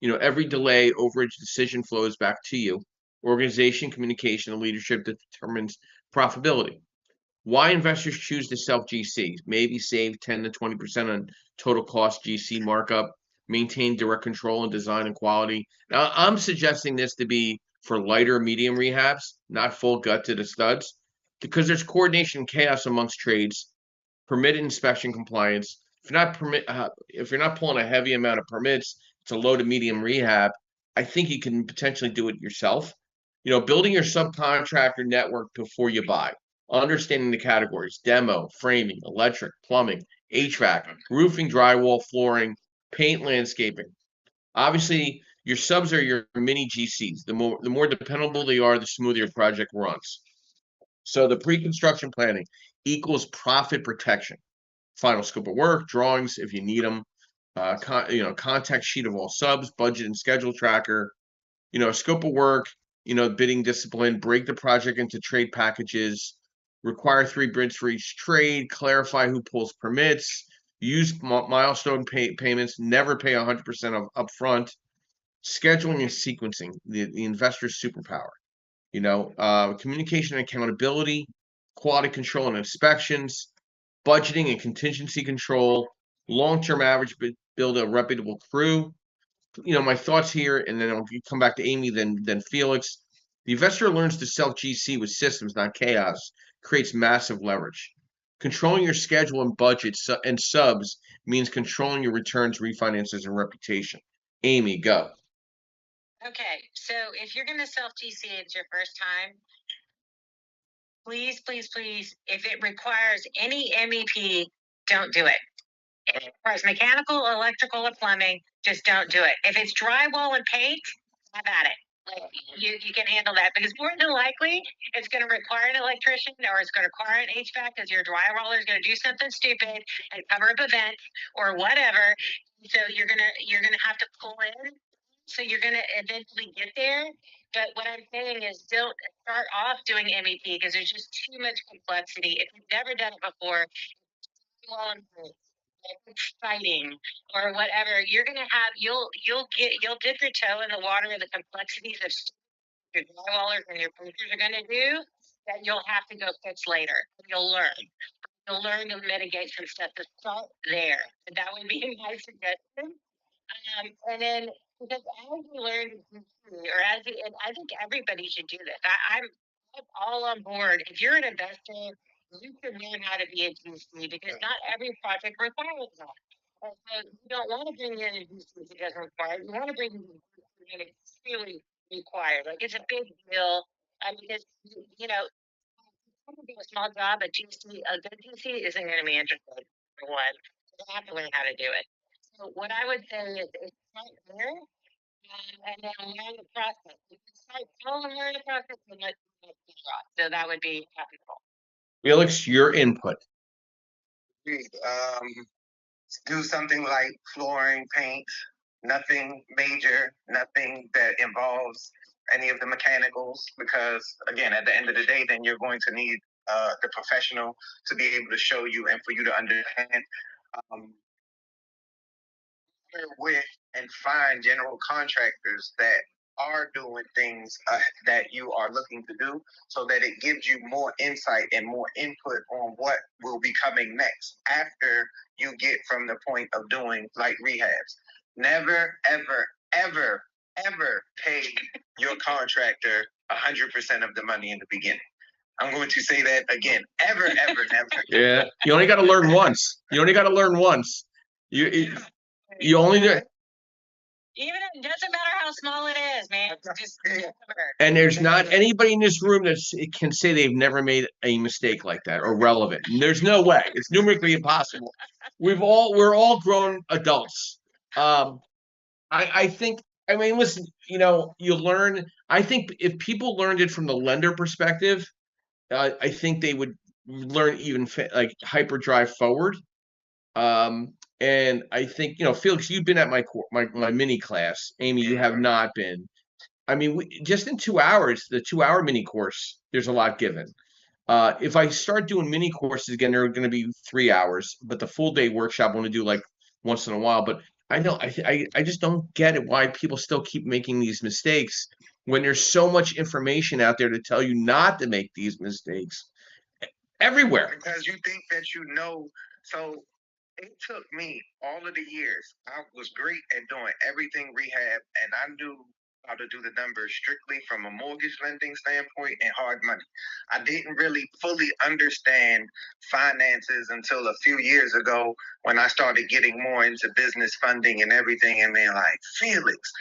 A: Every delay, overage, decision flows back to you. Organization, communication, and leadership determines profitability. Why investors choose to self-GC? Maybe save 10 to 20% on total cost GC markup, maintain direct control and design and quality. Now, I'm suggesting this to be for lighter, medium rehabs, not full gut to the studs, because there's coordination and chaos amongst trades, permitted inspection compliance. If you're not pulling a heavy amount of permits, it's a low to medium rehab. I think you can potentially do it yourself. Building your subcontractor network before you buy. Understanding the categories: demo, framing, electric, plumbing, HVAC, roofing, drywall, flooring, paint, landscaping. Obviously, your subs are your mini GCs. The more dependable they are, the smoother your project runs. So the pre-construction planning equals profit protection. Final scope of work, drawings if you need them, contact sheet of all subs, budget and schedule tracker, scope of work, bidding discipline, break the project into trade packages, require 3 bids for each trade, clarify who pulls permits, use milestone payments, never pay 100% of upfront, scheduling and sequencing, the investor's superpower. Communication and accountability, quality control and inspections, budgeting and contingency control, long-term average, build a reputable crew. My thoughts here, and then I'll come back to Amy, then Felix. The investor learns to self-GC with systems, not chaos, creates massive leverage. Controlling your schedule and budget and subs means controlling your returns, refinances, and reputation. Amy, go.
B: Okay, so if you're going to self-GC, it's your first time, please, if it requires any MEP, don't do it. If it requires mechanical, electrical, or plumbing, just don't do it. If it's drywall and paint, have at it. Like you can handle that because more than likely it's going to require an electrician or it's going to require an HVAC because your drywall is going to do something stupid and cover up a vent or whatever. So you're gonna have to pull in. So you're gonna eventually get there. But what I'm saying is don't start off doing MEP because there's just too much complexity. If you've never done it before, well, fighting or whatever, you'll dip your toe in the water of the complexities of your drywallers and your painters are gonna do that you'll have to go fix later. You'll learn. You'll learn to mitigate some stuff to start there. And that would be my suggestion. And then because as you learn or and I think everybody should do this. I'm all on board. If you're an investor, you should learn how to be a GC because not every project requires that. And so you don't want to bring in a GC that doesn't require it. You want to bring in a GC that it's really required. Like it's a big deal. Because you know, to do a small job, a good GC isn't going to be interested for one. You have to learn how to do it. So what I would say is start there and then learn the process. You can start slow and learn the process and let it draw. So that would be capital.
A: Felix, your input.
C: Do something like flooring, paint, nothing major, nothing that involves any of the mechanicals, because again, at the end of the day, then you're going to need the professional to be able to show you and for you to understand. With and find general contractors that are doing things that you are looking to do so that it gives you more insight and more input on what will be coming next after you get from the point of doing like rehabs. Never, ever, ever, ever pay your contractor 100% of the money in the beginning. I'm going to say that again. Ever, ever, never.
A: Yeah, you only got to learn once. You only got to learn once. You only do.
B: Even it doesn't matter how small it is, man. Just
A: and there's not anybody in this room that can say they've never made a mistake like that or relevant. There's no way. It's numerically impossible. We're all grown adults. I think. I mean, listen. You know, you learn. I think if people learned it from the lender perspective, I think they would learn even like hyperdrive forward. And I think, you know, Felix, you've been at my mini class. Amy, you have not been. I mean, just in 2 hours, the 2 hour mini course, there's a lot given. If I start doing mini courses again, they're going to be 3 hours, but the full day workshop I want to do like once in a while. But I know I just don't get it why people still keep making these mistakes when there's so much information out there to tell you not to make these mistakes everywhere.
C: Because you think that you know. So it took me all of the years. I was great at doing everything rehab, and I knew how to do the numbers strictly from a mortgage lending standpoint and hard money. I didn't really fully understand finances until a few years ago when I started getting more into business funding and everything. And then, like, Felix,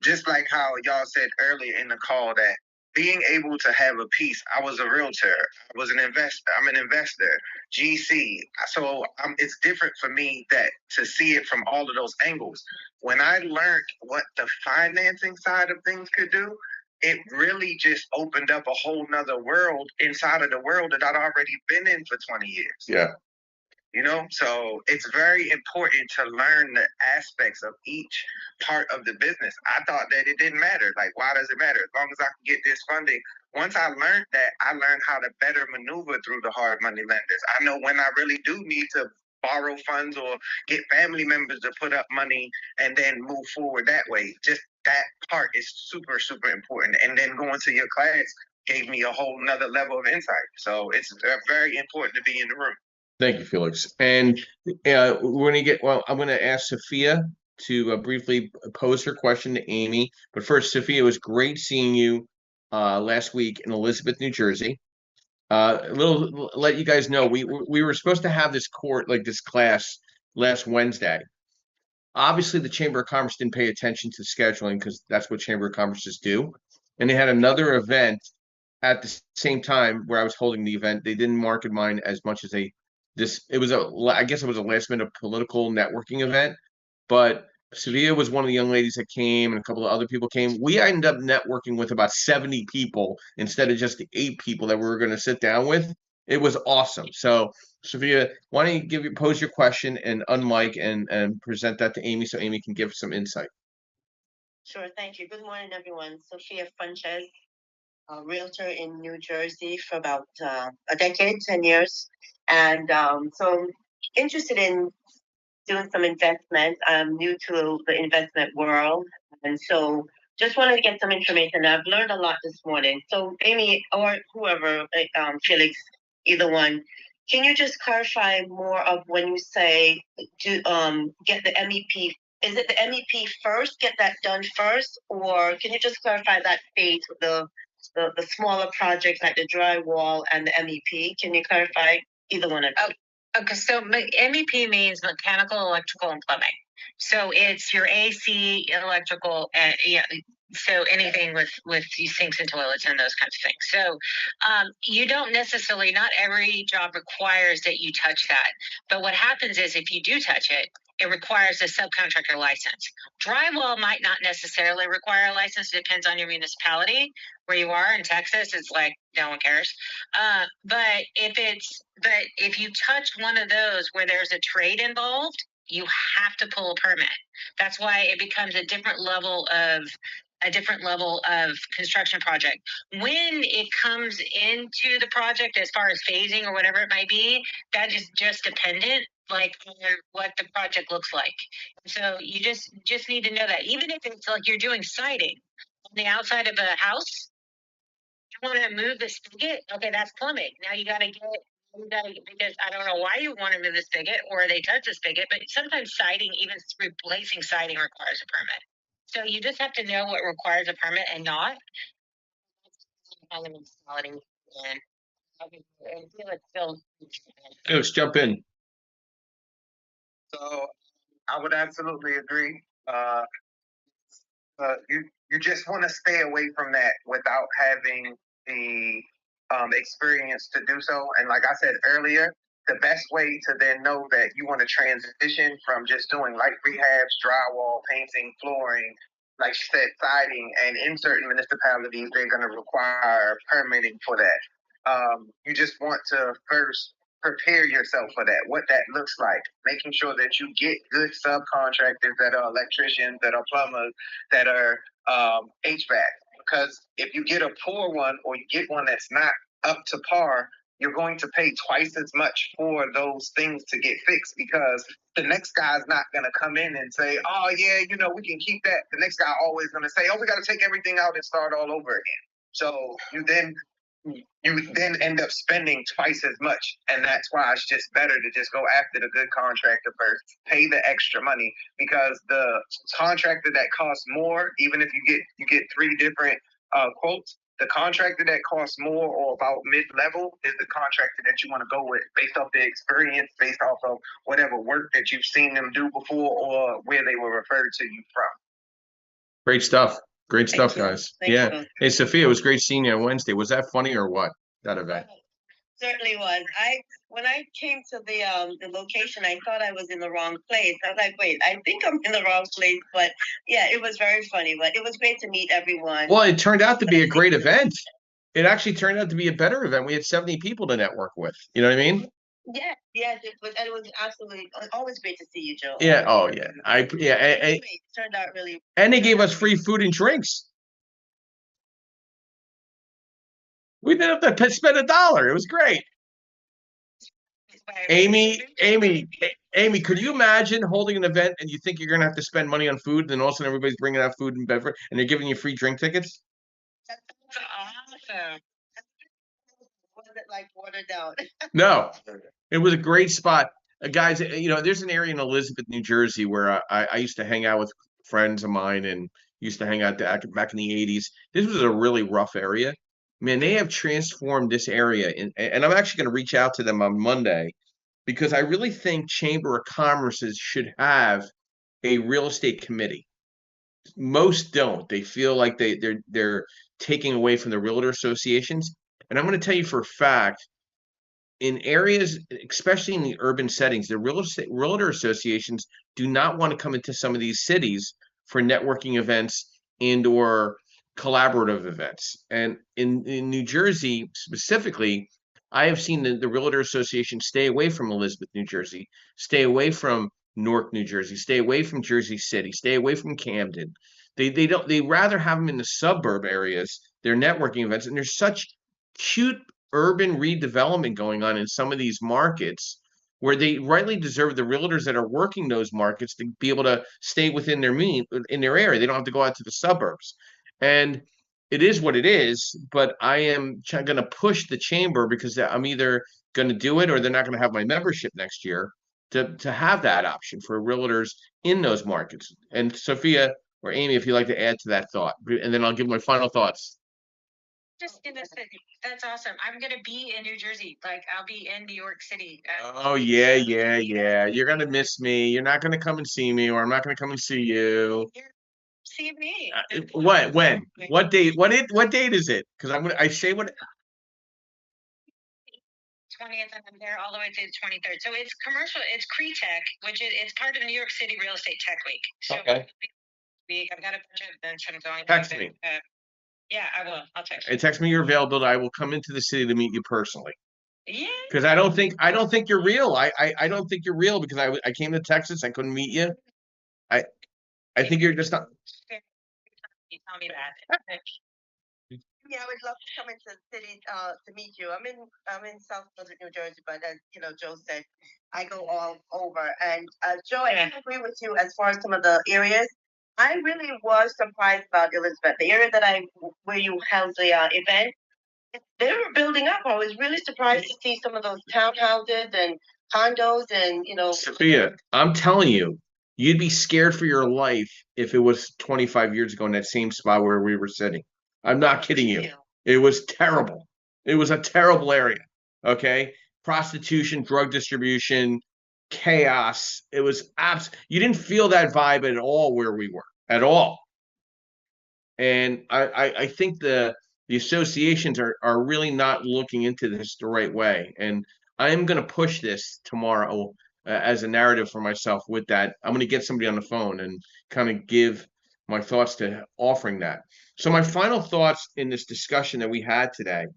C: just like how y'all said earlier in the call that being able to have a piece. I was a realtor. I was an investor. I'm an investor. GC. So it's different for me that to see it from all of those angles. When I learned what the financing side of things could do, it really just opened up a whole nother world inside of the world that I'd already been in for 20 years.
A: Yeah.
C: You know, so it's very important to learn the aspects of each part of the business. I thought that it didn't matter. Like, why does it matter? As long as I can get this funding. Once I learned that, I learned how to better maneuver through the hard money lenders. I know when I really do need to borrow funds or get family members to put up money and then move forward that way. Just that part is super, super important. And then going to your class gave me a whole nother level of insight. So it's very important to be in the room.
A: Thank you, Felix. And we're going to get, well, I'm going to ask Sophia to briefly pose her question to Amy. But first, Sophia, it was great seeing you last week in Elizabeth, New Jersey. Let you guys know, we were supposed to have this this class last Wednesday. Obviously, the Chamber of Commerce didn't pay attention to scheduling because that's what Chamber of Commerces do. And they had another event at the same time where I was holding the event. They didn't market mine as much as I guess it was a last minute political networking event, but Sevilla was one of the young ladies that came, and a couple of other people came. We ended up networking with about 70 people instead of just the 8 people that we were going to sit down with. It was awesome. So, Sevilla, why don't you pose your question and unmic and present that to Amy so Amy can give some insight.
D: Sure, thank you. Good morning, everyone. Sophia Fuentes, a realtor in New Jersey for about a decade, 10 years. And so I'm interested in doing some investment. I'm new to the investment world. And so just wanted to get some information. I've learned a lot this morning. So Amy or whoever, Felix, either one, can you just clarify more of when you say do get the MEP? Is it the MEP first? Get that done first, or can you just clarify that phase with the smaller projects like the drywall and the MEP? Can you clarify either one of them?
B: Okay, so MEP means mechanical, electrical, and plumbing. So it's your AC, electrical, and yeah. So anything with sinks and toilets and those kinds of things. So you don't necessarily, not every job requires that you touch that. But what happens is if you do touch it, it requires a subcontractor license. Drywall might not necessarily require a license. It depends on your municipality. Where you are in Texas, it's like no one cares. But if you touch one of those where there's a trade involved, you have to pull a permit. That's why it becomes a different level of construction project. When it comes into the project, as far as phasing or whatever it might be, that is just dependent, like what the project looks like. So you just need to know that. Even if it's like you're doing siding on the outside of a house, you want to move the spigot. Okay, that's plumbing. Now you got to because I don't know why you want to move the spigot or they touch the spigot, but sometimes siding, even replacing siding, requires a permit. So you just have to know what requires a permit and not. And
A: Let's jump in.
C: So I would absolutely agree. You just want to stay away from that without having the experience to do so. And like I said earlier, the best way to then know that you want to transition from just doing light rehabs, drywall, painting, flooring, like you said, siding, and in certain municipalities, they're going to require permitting for that. You just want to first prepare yourself for that, what that looks like, making sure that you get good subcontractors that are electricians, that are plumbers, that are HVAC. Because if you get a poor one or you get one that's not up to par, you're going to pay twice as much for those things to get fixed, because the next guy's not going to come in and say, oh, yeah, we can keep that. The next guy always going to say, oh, we got to take everything out and start all over again. So you then end up spending twice as much. And that's why it's just better to just go after the good contractor first, pay the extra money, because the contractor that costs more, even if you get 3 different quotes, the contractor that costs more or about mid-level is the contractor that you want to go with based off the experience, based off of whatever work that you've seen them do before or where they were referred to you from.
A: Great stuff. Great stuff, guys.
D: Thank
A: yeah.
D: you.
A: Hey, Sophia, it was great seeing you on Wednesday. Was that funny or what, that event?
D: Certainly was. When I came to the location, I thought I was in the wrong place. I was like, wait, I think I'm in the wrong place. But yeah, it was very funny. But it was great to meet everyone.
A: Well, it turned out to be a great event. It actually turned out to be a better event. We had 70 people to network with. You know what I mean?
D: Yeah, it was absolutely always great to see you, Joe.
A: Yeah. Oh, yeah.
D: It turned out really.
A: And they gave us free food and drinks. We didn't have to spend $1. It was great. Amy, could you imagine holding an event and you think you're going to have to spend money on food, and then all of a sudden everybody's bringing out food and beverage, and they're giving you free drink tickets?
D: That's awesome. Was it like watered down?
A: No, it was a great spot. Guys, there's an area in Elizabeth, New Jersey where I used to hang out with friends of mine and used to hang out back in the 80s. This was a really rough area. Man, they have transformed this area. And I'm actually going to reach out to them on Monday, because I really think Chamber of Commerce's should have a real estate committee. Most don't. They feel like they're taking away from the realtor associations. And I'm going to tell you for a fact, in areas, especially in the urban settings, the realtor associations do not want to come into some of these cities for networking events and or collaborative events. And in New Jersey specifically, I have seen the realtor association stay away from Elizabeth, New Jersey, stay away from Newark, New Jersey, stay away from Jersey City, stay away from Camden. They rather have them in the suburb areas, their networking events, and there's such cute urban redevelopment going on in some of these markets where they rightly deserve the realtors that are working those markets to be able to stay within their in their area. They don't have to go out to the suburbs. And it is what it is, but I am going to push the chamber because I'm either going to do it or they're not going to have my membership next year to have that option for realtors in those markets. And Sophia or Amy, if you'd like to add to that thought, and then I'll give my final thoughts.
B: Just in the city. That's awesome. I'm gonna be in New Jersey. Like I'll be in New York City.
A: Oh yeah. You're gonna miss me. You're not gonna come and see me, or I'm not gonna come and see you.
B: See me.
A: What? When? What date? What date is it? Because I say what.
B: 20th, and I'm there all the way to the 23rd. So it's commercial. It's CRETech, which it's part of New York City Real Estate Tech Week. So
A: Okay.
B: I've got a bunch of events I'm going.
A: Text me.
B: Yeah, I will. I'll text you.
A: And text me your availability. I will come into the city to meet you personally.
B: Yeah.
A: Because I don't think you're real. I don't think you're real because I came to Texas. I couldn't meet you. I think you're just not.
B: You tell me that.
D: Yeah, I would love to come into the city to meet you. I'm in South Brunswick, New Jersey, but as Joe said, I go all over. And Joe, I agree with you as far as some of the areas. I really was surprised about Elizabeth, the area where you held the event. They were building up. I was really surprised to see some of those townhouses and condos and
A: Sophia, I'm telling you, you'd be scared for your life if it was 25 years ago in that same spot where we were sitting. I'm not kidding you. It was terrible. It was a terrible area. Okay. Prostitution, drug distribution, chaos. It was you didn't feel that vibe at all where we were at all. And I think the associations are really not looking into this the right way. And I'm going to push this tomorrow as a narrative for myself with that. I'm going to get somebody on the phone and kind of give my thoughts to offering that. So my final thoughts in this discussion that we had today,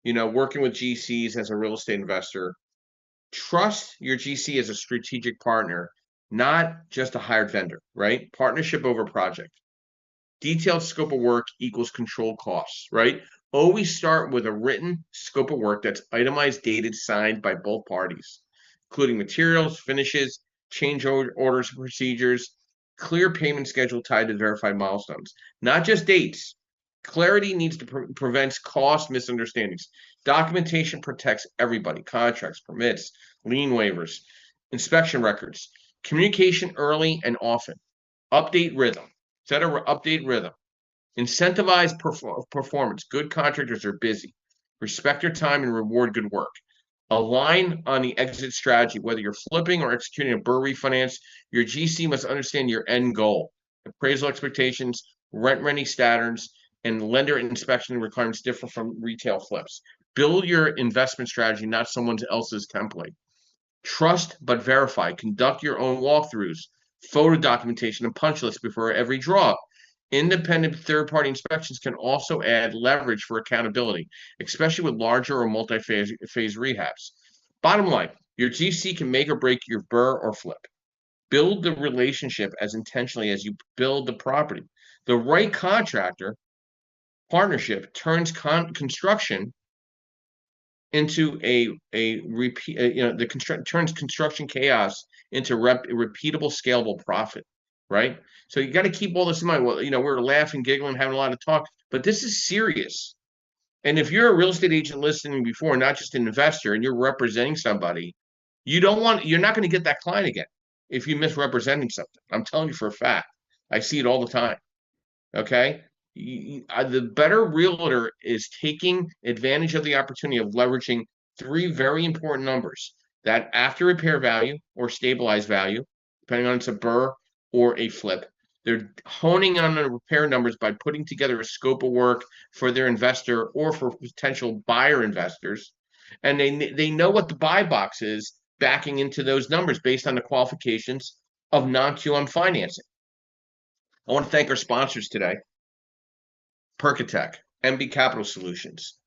A: working with GCs as a real estate investor, trust your GC as a strategic partner, not just a hired vendor, right? Partnership over project. Detailed scope of work equals controlled costs, right? Always start with a written scope of work that's itemized, dated, signed by both parties, including materials, finishes, change orders, procedures, clear payment schedule tied to verified milestones, not just dates. Clarity needs to prevent cost misunderstandings. Documentation protects everybody, contracts, permits, lien waivers, inspection records, communication early and often, update rhythm. Set an update rhythm. Incentivize performance. Good contractors are busy. Respect your time and reward good work. Align on the exit strategy. Whether you're flipping or executing a BRRRR refinance, your GC must understand your end goal, appraisal expectations, rent-ready standards, and lender inspection requirements differ from retail flips. Build your investment strategy, not someone else's template. Trust but verify. Conduct your own walkthroughs, photo documentation, and punch lists before every draw. Independent third-party inspections can also add leverage for accountability, especially with larger or multi-phase rehabs. Bottom line, your GC can make or break your BRRRR or flip. Build the relationship as intentionally as you build the property. The right contractor partnership turns construction into turns construction chaos into repeatable, scalable profit, right? So you got to keep all this in mind. Well, we're laughing, giggling, having a lot of talk, but this is serious. And if you're a real estate agent listening before, not just an investor, and you're representing somebody, you're not going to get that client again if you're misrepresenting something. I'm telling you for a fact. I see it all the time. Okay. The better realtor is taking advantage of the opportunity of leveraging three very important numbers: that after repair value or stabilized value, depending on it's a BRRRR or a flip. They're honing on the repair numbers by putting together a scope of work for their investor or for potential buyer investors. and they know what the buy box is backing into those numbers based on the qualifications of non-QM financing. I want to thank our sponsors today: Percatech, MB Capital Solutions,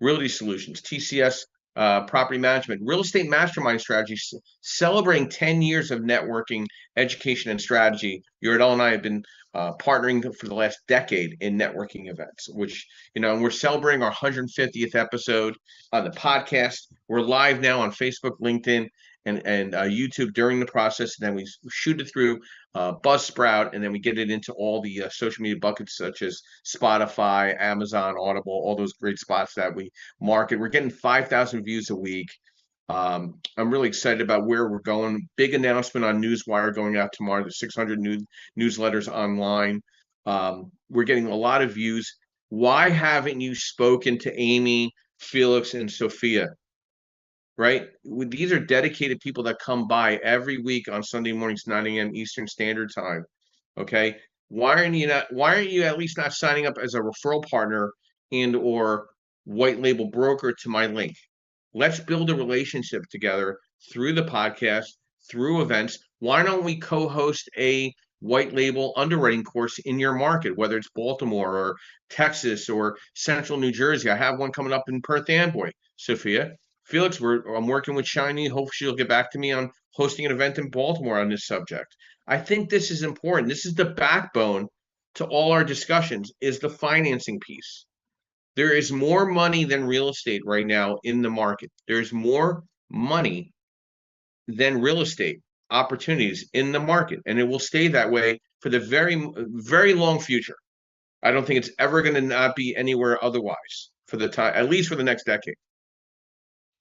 A: Realty Solutions, TCS Property Management, Real Estate Mastermind Strategies, celebrating 10 years of networking, education, and strategy. Uradel and I have been partnering for the last decade in networking events, which, and we're celebrating our 150th episode on the podcast. We're live now on Facebook, LinkedIn, and YouTube during the process. And then we shoot it through Buzzsprout, and then we get it into all the social media buckets such as Spotify, Amazon, Audible, all those great spots that we market. We're getting 5,000 views a week. I'm really excited about where we're going. Big announcement on Newswire going out tomorrow. There's 600 newsletters online. We're getting a lot of views. Why haven't you spoken to Amy, Felix, and Sophia? Right? These are dedicated people that come by every week on Sunday mornings, 9 a.m. Eastern Standard Time. Okay. Why aren't you at least not signing up as a referral partner and or white label broker to my link? Let's build a relationship together through the podcast, through events. Why don't we co-host a white label underwriting course in your market, whether it's Baltimore or Texas or Central New Jersey? I have one coming up in Perth Amboy, Sophia. Felix, I'm working with Shiny. Hopefully she'll get back to me on hosting an event in Baltimore on this subject. I think this is important. This is the backbone to all our discussions, is the financing piece. There is more money than real estate right now in the market. There's more money than real estate opportunities in the market, and it will stay that way for the very, very long future. I don't think it's ever going to not be anywhere otherwise for the time, at least for the next decade.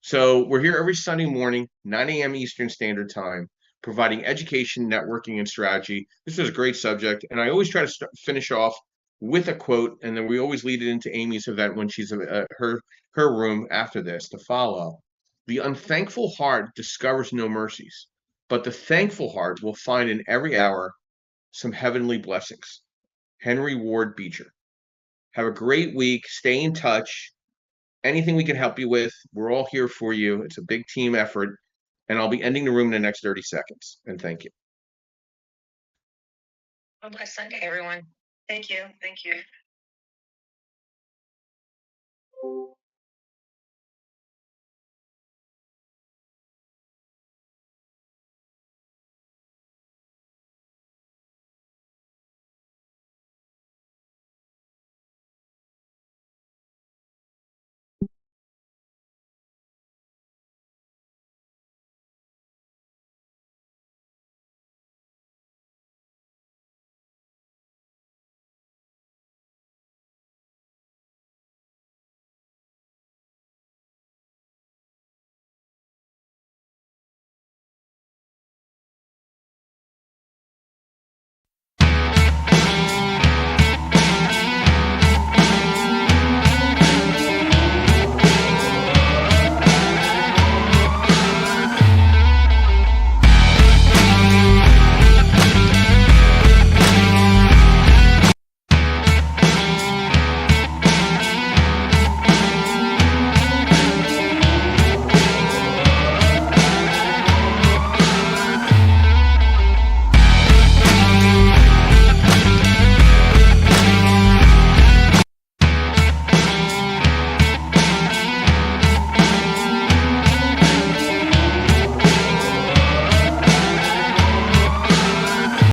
A: So we're here every Sunday morning, 9 a.m. Eastern Standard Time, providing education, networking, and strategy. This is a great subject, and I always try to finish off with a quote, and then we always lead it into Amy's event when she's her room after this to follow. The unthankful heart discovers no mercies, but the thankful heart will find in every hour some heavenly blessings. Henry Ward Beecher. Have a great week. Stay in touch. Anything we can help you with, we're all here for you. It's a big team effort, and I'll be ending the room in the next 30 seconds. And thank you.
B: Have a blessed Sunday, everyone.
D: Thank you. Thank you.